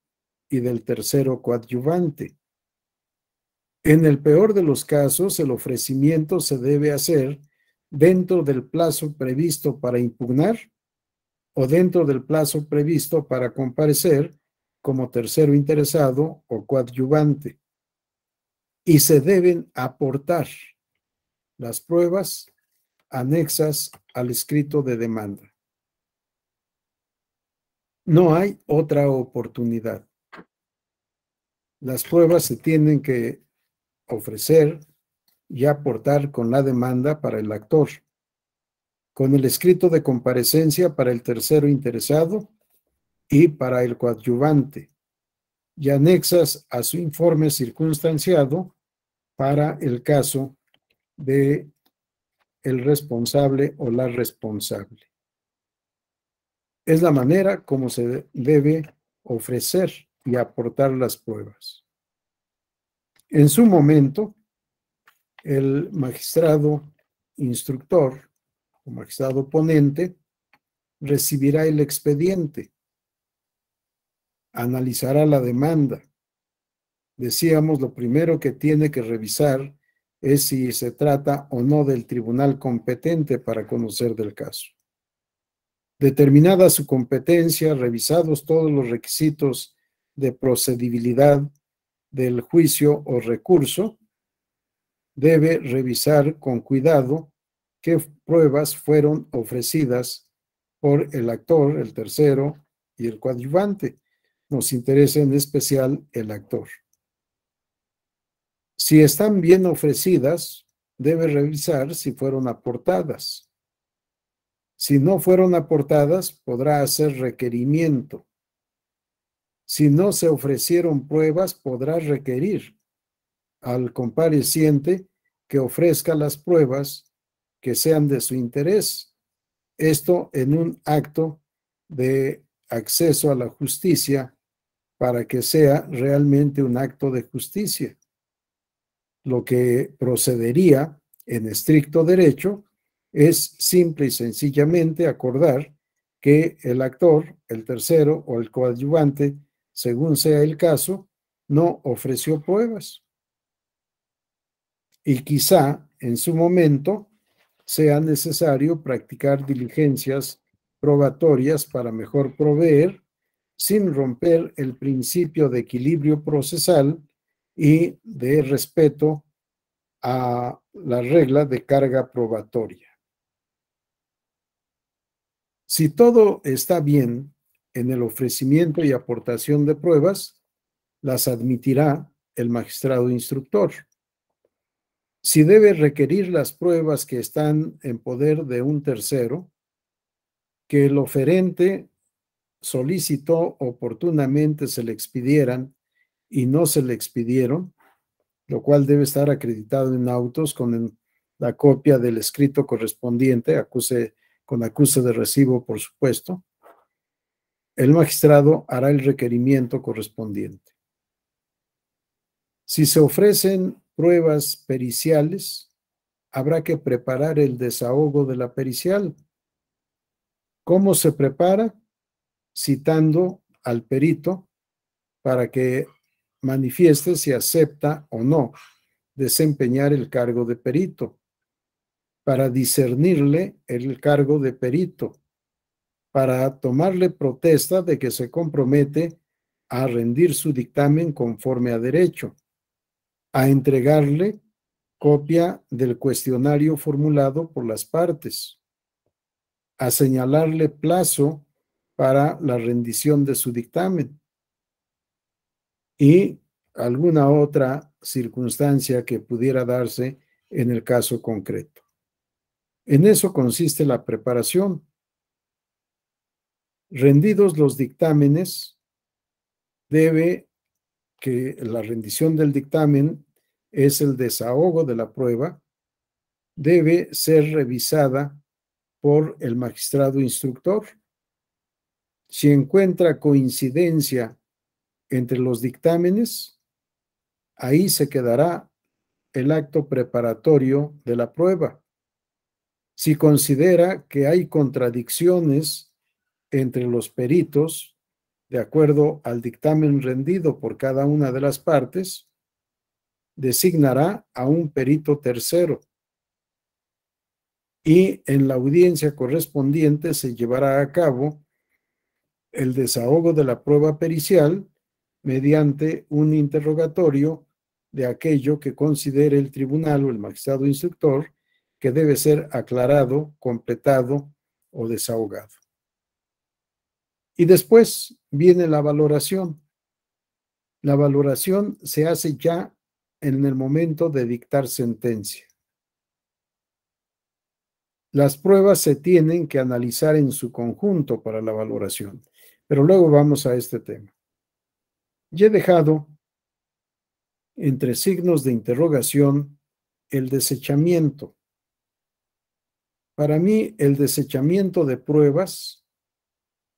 y del tercero coadyuvante. En el peor de los casos, el ofrecimiento se debe hacer dentro del plazo previsto para impugnar o dentro del plazo previsto para comparecer como tercero interesado o coadyuvante. Y se deben aportar las pruebas anexas al escrito de demanda. No hay otra oportunidad. Las pruebas se tienen que ofrecer y aportar con la demanda para el actor, con el escrito de comparecencia para el tercero interesado y para el coadyuvante, y anexas a su informe circunstanciado para el caso de el responsable o la responsable. Es la manera como se debe ofrecer y aportar las pruebas. En su momento, el magistrado instructor o magistrado ponente recibirá el expediente, analizará la demanda. Decíamos, lo primero que tiene que revisar es si se trata o no del tribunal competente para conocer del caso. Determinada su competencia, revisados todos los requisitos de procedibilidad del juicio o recurso, debe revisar con cuidado qué pruebas fueron ofrecidas por el actor, el tercero y el coadyuvante. Nos interesa en especial el actor. Si están bien ofrecidas, debe revisar si fueron aportadas. Si no fueron aportadas, podrá hacer requerimiento. Si no se ofrecieron pruebas, podrá requerir al compareciente que ofrezca las pruebas que sean de su interés. Esto en un acto de acceso a la justicia para que sea realmente un acto de justicia. Lo que procedería en estricto derecho es simple y sencillamente acordar que el actor, el tercero o el coadyuvante, según sea el caso, no ofreció pruebas. Y quizá en su momento sea necesario practicar diligencias probatorias para mejor proveer, sin romper el principio de equilibrio procesal y de respeto a la regla de carga probatoria. Si todo está bien en el ofrecimiento y aportación de pruebas, las admitirá el magistrado instructor. Si debe requerir las pruebas que están en poder de un tercero, que el oferente solicitó oportunamente se le expidieran y no se le expidieron, lo cual debe estar acreditado en autos con la copia del escrito correspondiente, con acuse de recibo, por supuesto. El magistrado hará el requerimiento correspondiente. Si se ofrecen pruebas periciales, habrá que preparar el desahogo de la pericial. ¿Cómo se prepara? Citando al perito para que manifieste si acepta o no desempeñar el cargo de perito, para discernirle el cargo de perito, para tomarle protesta de que se compromete a rendir su dictamen conforme a derecho, a entregarle copia del cuestionario formulado por las partes, a señalarle plazo para la rendición de su dictamen y alguna otra circunstancia que pudiera darse en el caso concreto. En eso consiste la preparación. Rendidos los dictámenes, debe que la rendición del dictamen es el desahogo de la prueba, debe ser revisada por el magistrado instructor. Si encuentra coincidencia entre los dictámenes, ahí se quedará el acto preparatorio de la prueba. Si considera que hay contradicciones entre los peritos, de acuerdo al dictamen rendido por cada una de las partes, designará a un perito tercero y en la audiencia correspondiente se llevará a cabo el desahogo de la prueba pericial mediante un interrogatorio de aquello que considere el tribunal o el magistrado instructor que debe ser aclarado, completado o desahogado. Y después viene la valoración. La valoración se hace ya en el momento de dictar sentencia. Las pruebas se tienen que analizar en su conjunto para la valoración, pero luego vamos a este tema. Ya he dejado entre signos de interrogación el desechamiento. Para mí, el desechamiento de pruebas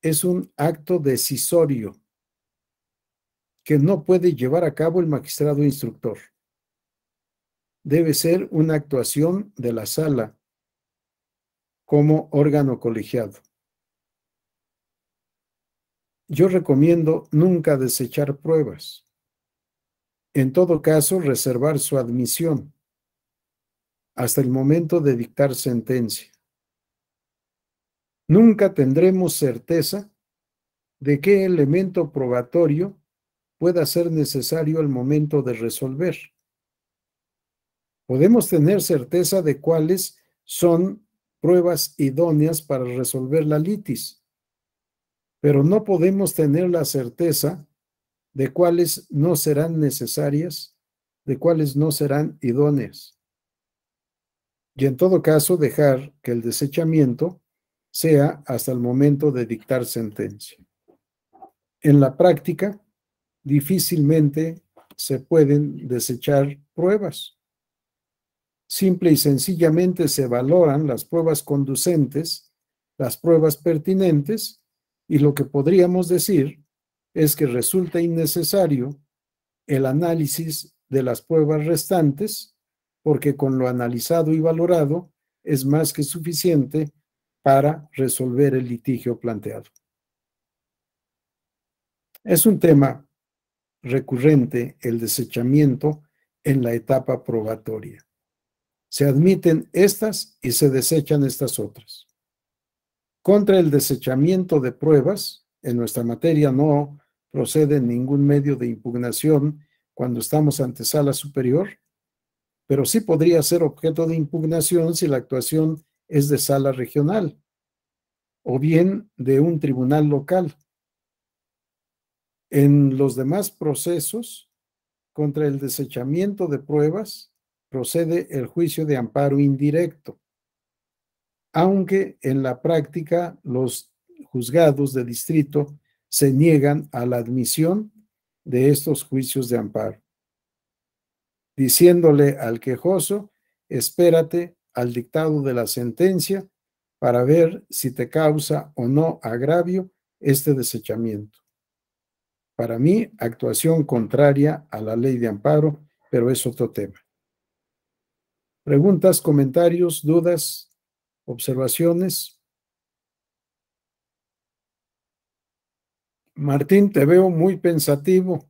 es un acto decisorio que no puede llevar a cabo el magistrado instructor. Debe ser una actuación de la sala como órgano colegiado. Yo recomiendo nunca desechar pruebas. En todo caso, reservar su admisión hasta el momento de dictar sentencia. Nunca tendremos certeza de qué elemento probatorio pueda ser necesario al momento de resolver. Podemos tener certeza de cuáles son pruebas idóneas para resolver la litis, pero no podemos tener la certeza de cuáles no serán necesarias, de cuáles no serán idóneas. Y en todo caso, dejar que el desechamiento sea hasta el momento de dictar sentencia. En la práctica, difícilmente se pueden desechar pruebas. Simple y sencillamente se valoran las pruebas conducentes, las pruebas pertinentes, y lo que podríamos decir es que resulta innecesario el análisis de las pruebas restantes, porque con lo analizado y valorado es más que suficiente para resolver el litigio planteado. Es un tema recurrente el desechamiento en la etapa probatoria. Se admiten estas y se desechan estas otras. Contra el desechamiento de pruebas, en nuestra materia no procede ningún medio de impugnación cuando estamos ante sala superior, pero sí podría ser objeto de impugnación si la actuación es de sala regional o bien de un tribunal local. En los demás procesos, contra el desechamiento de pruebas, procede el juicio de amparo indirecto, aunque en la práctica los juzgados de distrito se niegan a la admisión de estos juicios de amparo. diciéndole al quejoso: espérate al dictado de la sentencia para ver si te causa o no agravio este desechamiento. Para mí, actuación contraria a la ley de amparo, pero es otro tema. ¿Preguntas, comentarios, dudas, observaciones? Martín, te veo muy pensativo.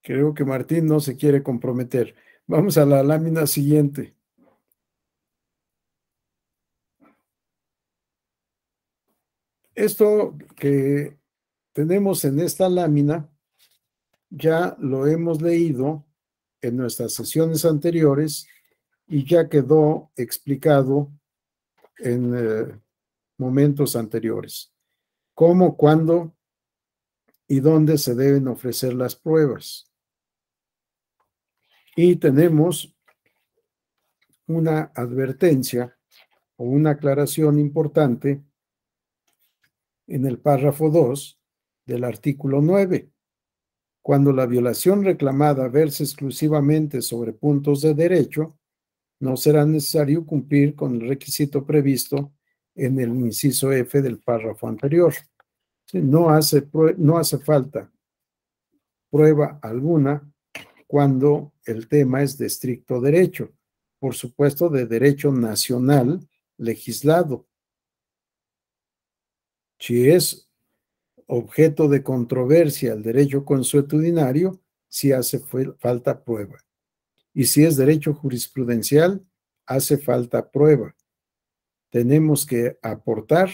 Creo que Martín no se quiere comprometer. Vamos a la lámina siguiente. Esto que tenemos en esta lámina ya lo hemos leído en nuestras sesiones anteriores y ya quedó explicado en momentos anteriores. Cómo, cuándo y dónde se deben ofrecer las pruebas. Y tenemos una advertencia o una aclaración importante en el párrafo 2 del artículo 9. Cuando la violación reclamada verse exclusivamente sobre puntos de derecho, no será necesario cumplir con el requisito previsto en el inciso F del párrafo anterior. No hace falta prueba alguna cuando el tema es de estricto derecho, por supuesto de derecho nacional legislado. Si es objeto de controversia el derecho consuetudinario, sí hace falta prueba. Y si es derecho jurisprudencial, hace falta prueba. Tenemos que aportar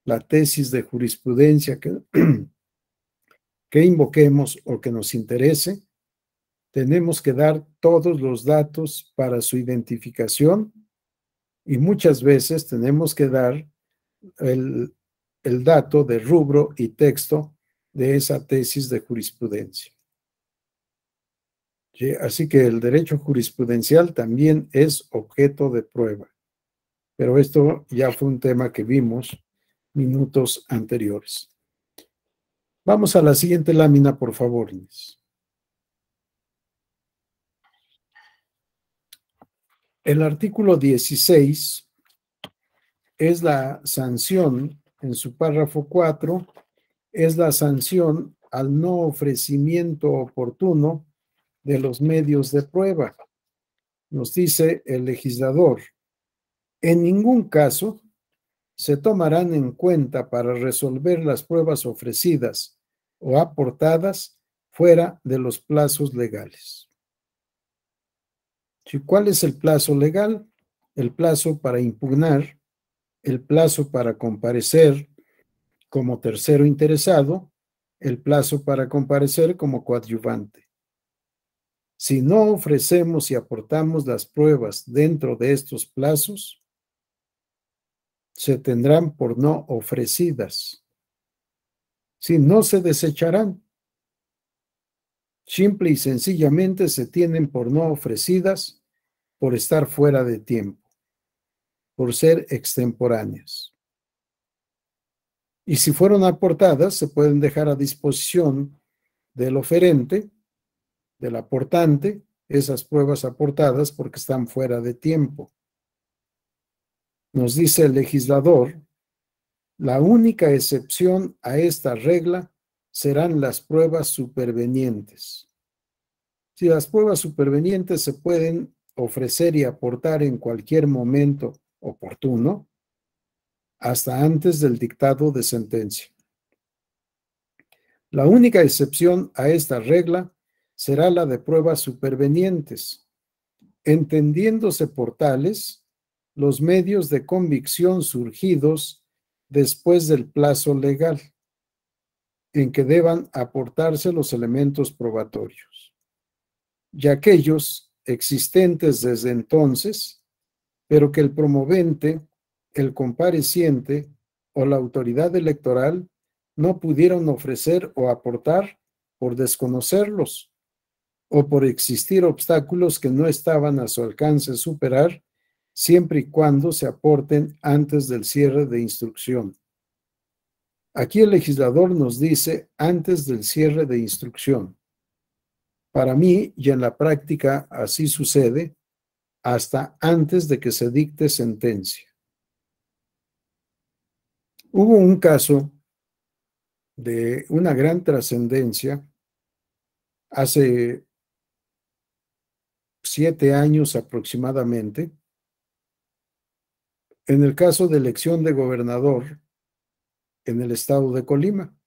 la tesis de jurisprudencia que invoquemos o que nos interese. Tenemos que dar todos los datos para su identificación y muchas veces tenemos que dar el dato de rubro y texto de esa tesis de jurisprudencia. ¿Sí? Así que el derecho jurisprudencial también es objeto de prueba. Pero esto ya fue un tema que vimos minutos anteriores. Vamos a la siguiente lámina, por favor, Inés. El artículo 16 es la sanción, en su párrafo 4, es la sanción al no ofrecimiento oportuno de los medios de prueba. Nos dice el legislador: en ningún caso se tomarán en cuenta para resolver las pruebas ofrecidas o aportadas fuera de los plazos legales. ¿Cuál es el plazo legal? El plazo para impugnar, el plazo para comparecer como tercero interesado, el plazo para comparecer como coadyuvante. Si no ofrecemos y aportamos las pruebas dentro de estos plazos, se tendrán por no ofrecidas. Si no se desecharán, simple y sencillamente se tienen por no ofrecidas por estar fuera de tiempo, por ser extemporáneas. Y si fueron aportadas, se pueden dejar a disposición del oferente, del aportante, esas pruebas aportadas porque están fuera de tiempo. Nos dice el legislador: la única excepción a esta regla serán las pruebas supervenientes. Si las pruebas supervenientes se pueden ofrecer y aportar en cualquier momento oportuno, hasta antes del dictado de sentencia. La única excepción a esta regla será la de pruebas supervenientes, entendiéndose por tales los medios de convicción surgidos después del plazo legal, en que deban aportarse los elementos probatorios, y aquellos existentes desde entonces, pero que el promovente, el compareciente o la autoridad electoral no pudieron ofrecer o aportar por desconocerlos o por existir obstáculos que no estaban a su alcance superar siempre y cuando se aporten antes del cierre de instrucción. Aquí el legislador nos dice antes del cierre de instrucción. Para mí, y en la práctica así sucede, hasta antes de que se dicte sentencia. Hubo un caso de una gran trascendencia hace 7 años aproximadamente, en el caso de elección de gobernador en el estado de Colima.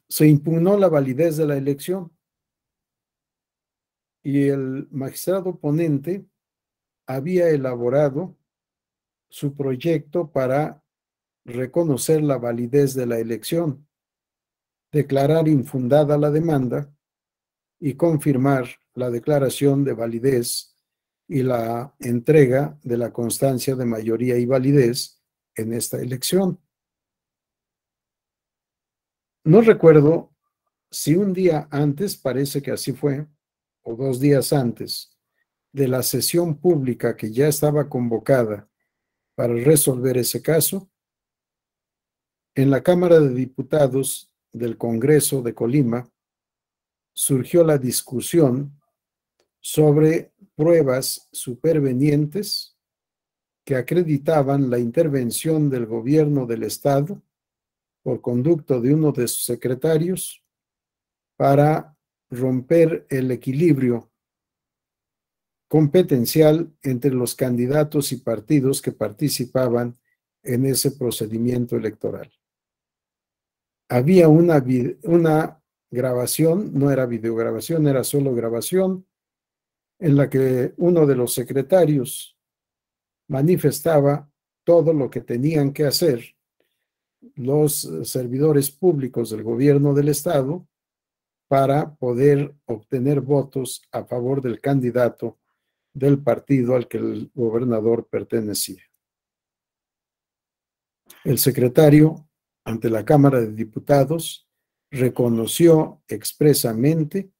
Se impugnó la validez de la elección y el magistrado ponente había elaborado su proyecto para reconocer la validez de la elección, declarar infundada la demanda y confirmar la declaración de validez y la entrega de la constancia de mayoría y validez en esta elección. No recuerdo si un día antes, parece que así fue, o 2 días antes de la sesión pública que ya estaba convocada para resolver ese caso, en la Cámara de Diputados del Congreso de Colima surgió la discusión sobre pruebas supervenientes que acreditaban la intervención del gobierno del Estado por conducto de uno de sus secretarios para romper el equilibrio competencial entre los candidatos y partidos que participaban en ese procedimiento electoral. Había una grabación, no era videograbación, era solo grabación, en la que uno de los secretarios manifestaba todo lo que tenían que hacer los servidores públicos del gobierno del Estado para poder obtener votos a favor del candidato del partido al que el gobernador pertenecía. El secretario, ante la Cámara de Diputados, reconoció expresamente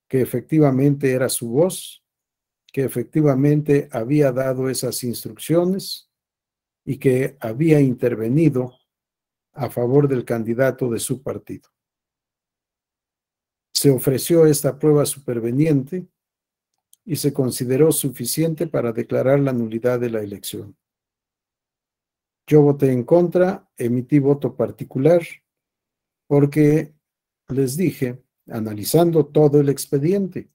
que efectivamente era su voz, que efectivamente había dado esas instrucciones y que había intervenido a favor del candidato de su partido. Se ofreció esta prueba superveniente y se consideró suficiente para declarar la nulidad de la elección. Yo voté en contra, emití voto particular, porque les dije, analizando todo el expediente,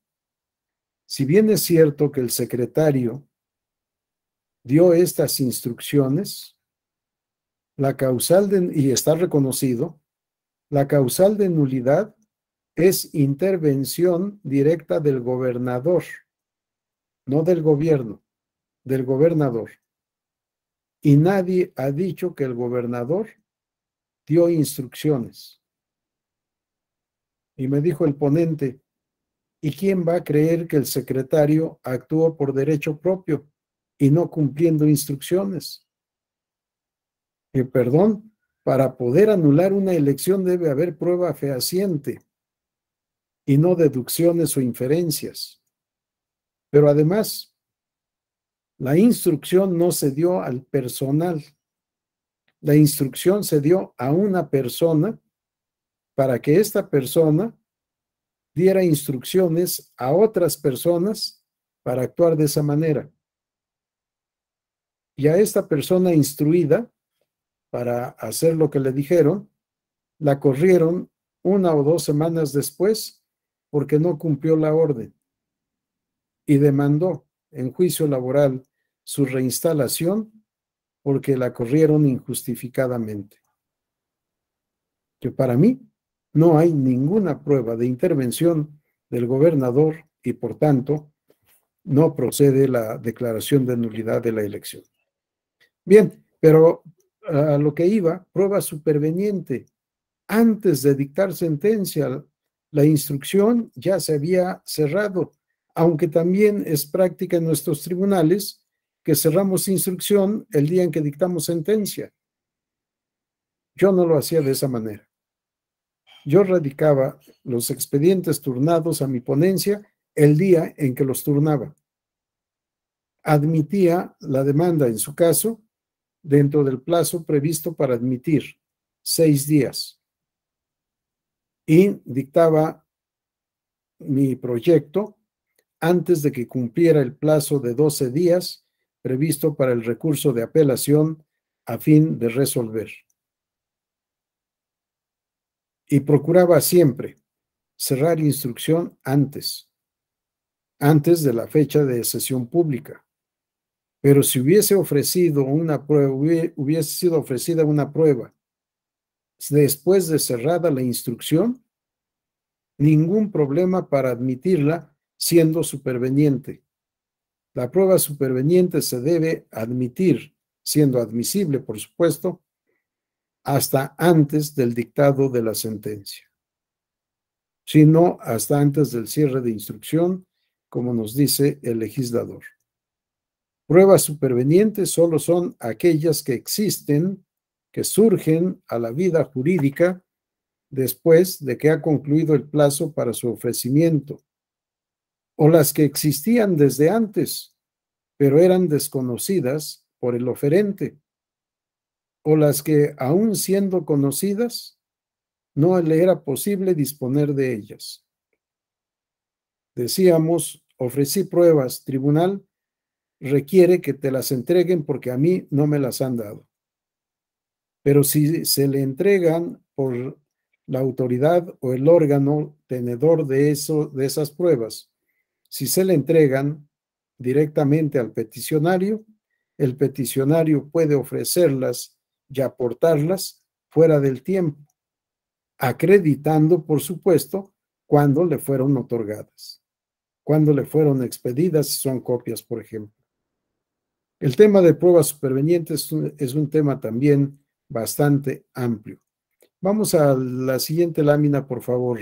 si bien es cierto que el secretario dio estas instrucciones, la causal y está reconocido, la causal de nulidad es intervención directa del gobernador, no del gobierno, del gobernador. Y nadie ha dicho que el gobernador dio instrucciones. Y me dijo el ponente, ¿y quién va a creer que el secretario actuó por derecho propio y no cumpliendo instrucciones? Perdón, para poder anular una elección debe haber prueba fehaciente y no deducciones o inferencias. Pero además, la instrucción no se dio al personal. La instrucción se dio a una persona para que esta persona diera instrucciones a otras personas para actuar de esa manera. Y a esta persona instruida para hacer lo que le dijeron, la corrieron 1 o 2 semanas después porque no cumplió la orden y demandó en juicio laboral su reinstalación porque la corrieron injustificadamente. Que para mí no hay ninguna prueba de intervención del gobernador y por tanto no procede la declaración de nulidad de la elección. Bien, pero a lo que iba, prueba superveniente. Antes de dictar sentencia, la instrucción ya se había cerrado, aunque también es práctica en nuestros tribunales que cerramos instrucción el día en que dictamos sentencia. Yo no lo hacía de esa manera. Yo radicaba los expedientes turnados a mi ponencia el día en que los turnaba. admitía la demanda, en su caso, dentro del plazo previsto para admitir, 6 días, y dictaba mi proyecto antes de que cumpliera el plazo de 12 días previsto para el recurso de apelación a fin de resolver. Y procuraba siempre cerrar instrucción antes de la fecha de sesión pública. Pero si hubiese ofrecido una prueba, hubiese sido ofrecida una prueba después de cerrada la instrucción, ningún problema para admitirla siendo superveniente. La prueba superveniente se debe admitir, siendo admisible, por supuesto, hasta antes del dictado de la sentencia, sino hasta antes del cierre de instrucción, como nos dice el legislador. Pruebas supervenientes solo son aquellas que existen, que surgen a la vida jurídica después de que ha concluido el plazo para su ofrecimiento, o las que existían desde antes, pero eran desconocidas por el oferente, o las que, aun siendo conocidas, no le era posible disponer de ellas. Decíamos, ofrecí pruebas, tribunal requiere que te las entreguen porque a mí no me las han dado. Pero si se le entregan por la autoridad o el órgano tenedor de esas pruebas, si se le entregan directamente al peticionario, el peticionario puede ofrecerlas y aportarlas fuera del tiempo, acreditando, por supuesto, cuándo le fueron otorgadas, cuándo le fueron expedidas, si son copias, por ejemplo. El tema de pruebas supervenientes es un tema también bastante amplio. Vamos a la siguiente lámina, por favor.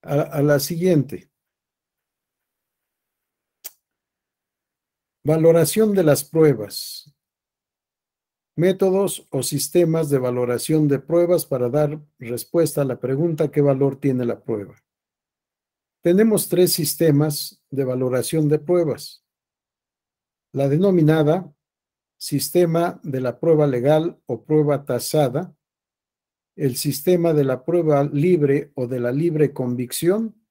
A la siguiente. Valoración de las pruebas. Métodos o sistemas de valoración de pruebas para dar respuesta a la pregunta ¿qué valor tiene la prueba? Tenemos 3 sistemas de valoración de pruebas. La denominada sistema de la prueba legal o prueba tasada, el sistema de la prueba libre o de la libre convicción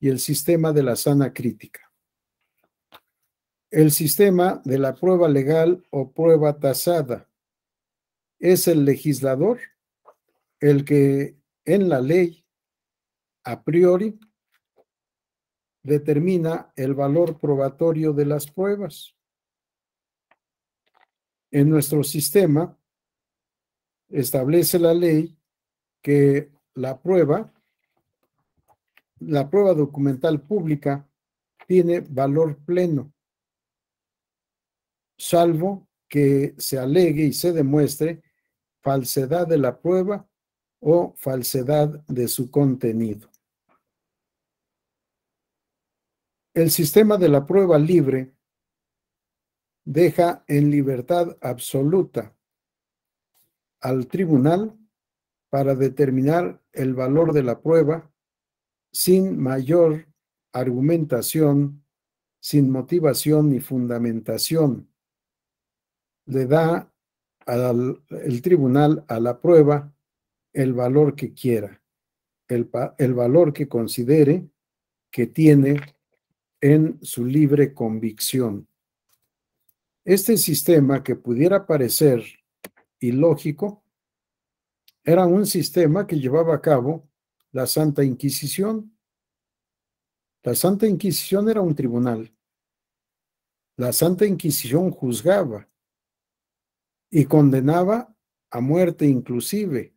y el sistema de la sana crítica. El sistema de la prueba legal o prueba tasada es el legislador el que en la ley a priori determina el valor probatorio de las pruebas. En nuestro sistema establece la ley que la prueba documental pública tiene valor pleno, salvo que se alegue y se demuestre falsedad de la prueba o falsedad de su contenido. El sistema de la prueba libre deja en libertad absoluta al tribunal para determinar el valor de la prueba sin mayor argumentación, sin motivación ni fundamentación. Le da el tribunal a la prueba el valor que quiera, el valor que considere que tiene en su libre convicción. Este sistema, que pudiera parecer ilógico, era un sistema que llevaba a cabo la Santa Inquisición. La Santa Inquisición era un tribunal. La Santa Inquisición juzgaba y condenaba a muerte inclusive.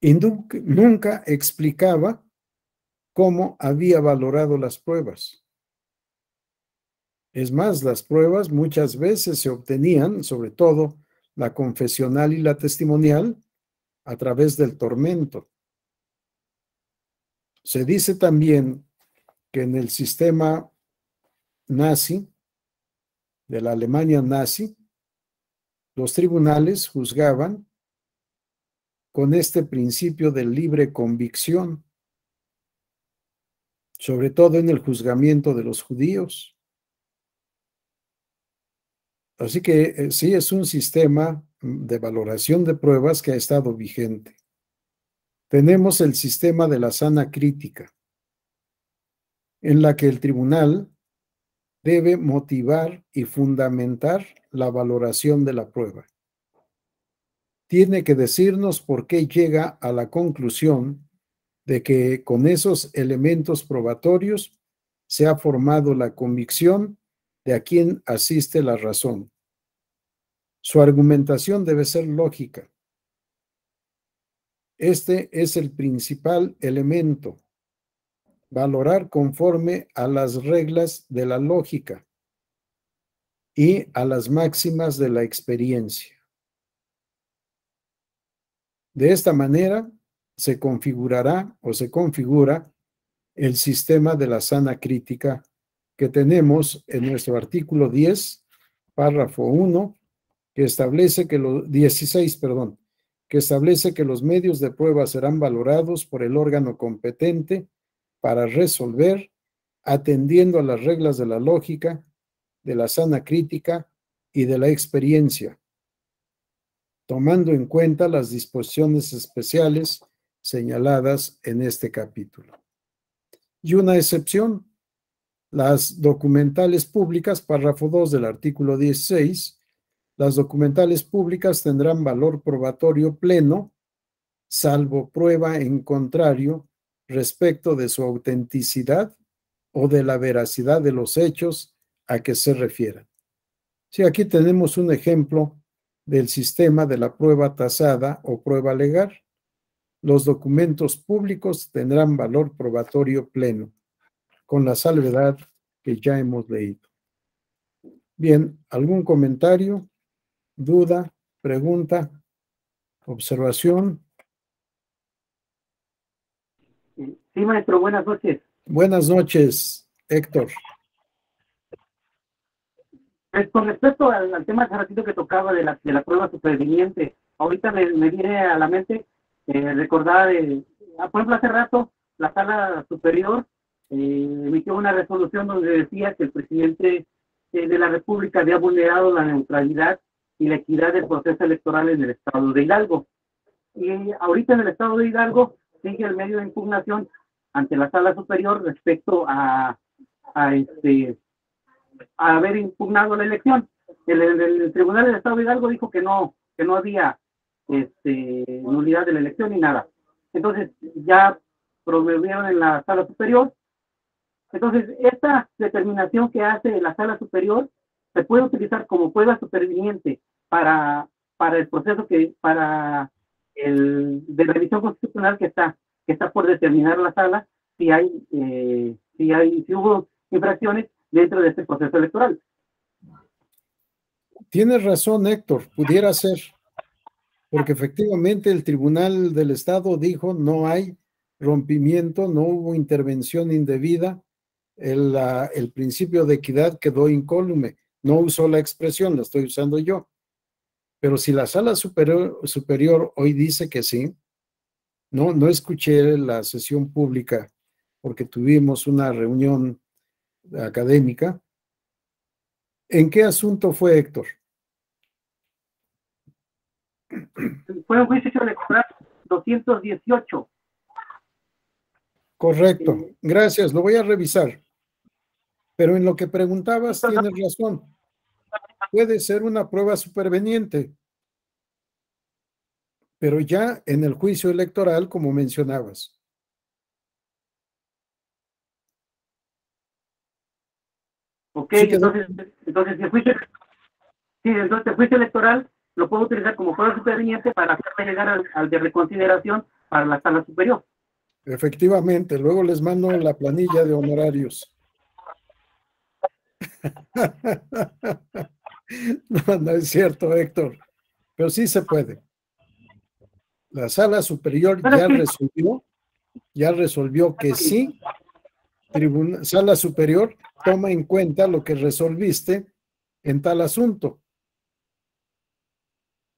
Y nunca explicaba cómo había valorado las pruebas. Es más, las pruebas muchas veces se obtenían, sobre todo la confesional y la testimonial, a través del tormento. Se dice también que en el sistema nazi, de la Alemania nazi, los tribunales juzgaban con este principio de libre convicción. sobre todo en el juzgamiento de los judíos. Así que sí, es un sistema de valoración de pruebas que ha estado vigente. Tenemos el sistema de la sana crítica, en la que el tribunal debe motivar y fundamentar la valoración de la prueba. Tiene que decirnos por qué llega a la conclusión de que con esos elementos probatorios se ha formado la convicción de a quien asiste la razón. Su argumentación debe ser lógica. Este es el principal elemento, valorar conforme a las reglas de la lógica y a las máximas de la experiencia. De esta manera se configurará o se configura el sistema de la sana crítica que tenemos en nuestro artículo 10, párrafo 1, que establece que los 16, perdón, que establece que los medios de prueba serán valorados por el órgano competente para resolver atendiendo a las reglas de la lógica, de la sana crítica y de la experiencia, tomando en cuenta las disposiciones especiales señaladas en este capítulo. Y una excepción, las documentales públicas, párrafo 2 del artículo 16, las documentales públicas tendrán valor probatorio pleno, salvo prueba en contrario respecto de su autenticidad o de la veracidad de los hechos a que se refieran. Sí, aquí tenemos un ejemplo del sistema de la prueba tasada o prueba legal. Los documentos públicos tendrán valor probatorio pleno, con la salvedad que ya hemos leído. Bien, ¿algún comentario, duda, pregunta, observación? Sí, maestro, buenas noches. Buenas noches, Héctor. Pues con respecto al tema hace ratito que tocaba de la prueba superviniente, ahorita me viene a la mente recordar, por ejemplo, hace rato la Sala Superior emitió una resolución donde decía que el presidente de la República había vulnerado la neutralidad y la equidad del proceso electoral en el estado de Hidalgo. Y ahorita en el estado de Hidalgo sigue el medio de impugnación ante la Sala Superior respecto a haber impugnado la elección. El Tribunal del Estado de Hidalgo dijo que no había nulidad de la elección ni nada. Entonces ya promovieron en la Sala Superior. Entonces esta determinación que hace la Sala Superior se puede utilizar como prueba superviniente para el proceso para el de revisión constitucional que está por determinar la Sala si hubo infracciones dentro de este proceso electoral. Tienes razón, Héctor, pudiera ser, porque efectivamente el Tribunal del Estado dijo no hay rompimiento, no hubo intervención indebida, el principio de equidad quedó incólume, no usó la expresión, la estoy usando yo. Pero si la Sala Superior hoy dice que sí, no escuché la sesión pública porque tuvimos una reunión académica. ¿En qué asunto fue, Héctor? Fue un juicio electoral 218. Correcto, gracias, lo voy a revisar. Pero en lo que preguntabas tienes razón. Puede ser una prueba superveniente, pero ya en el juicio electoral, como mencionabas. Ok, sí, entonces el juicio electoral lo puedo utilizar como prueba superveniente para hacerme llegar al de reconsideración para la Sala Superior. Efectivamente, luego les mando la planilla de honorarios. No es cierto, Héctor, pero sí se puede. La Sala Superior ya resolvió que sí. Sala Superior toma en cuenta lo que resolviste en tal asunto.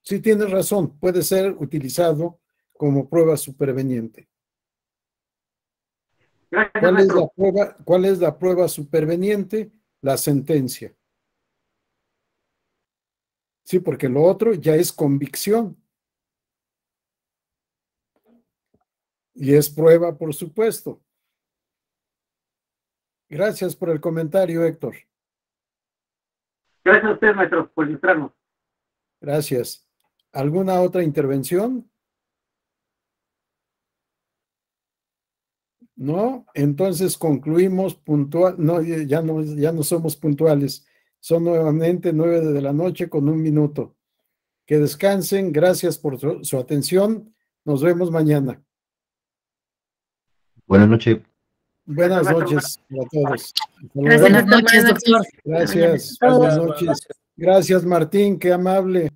Sí tienes razón, puede ser utilizado como prueba superveniente. Gracias, ¿Cuál es maestro. la prueba, cuál es la prueba superveniente? La sentencia. Sí, porque lo otro ya es convicción. Y es prueba, por supuesto. Gracias por el comentario, Héctor. Gracias a usted, maestro, por ilustrarnos. Gracias. ¿Alguna otra intervención? ¿No? Entonces concluimos puntual. No, ya no somos puntuales. Son nuevamente 9 de la noche con 1 minuto. Que descansen. Gracias por su atención. Nos vemos mañana. Buenas noches. Buenas noches a todos. Gracias, Buenas noches, doctor. Gracias. Buenas Buenas noches. noches. Gracias, Martín. Qué amable.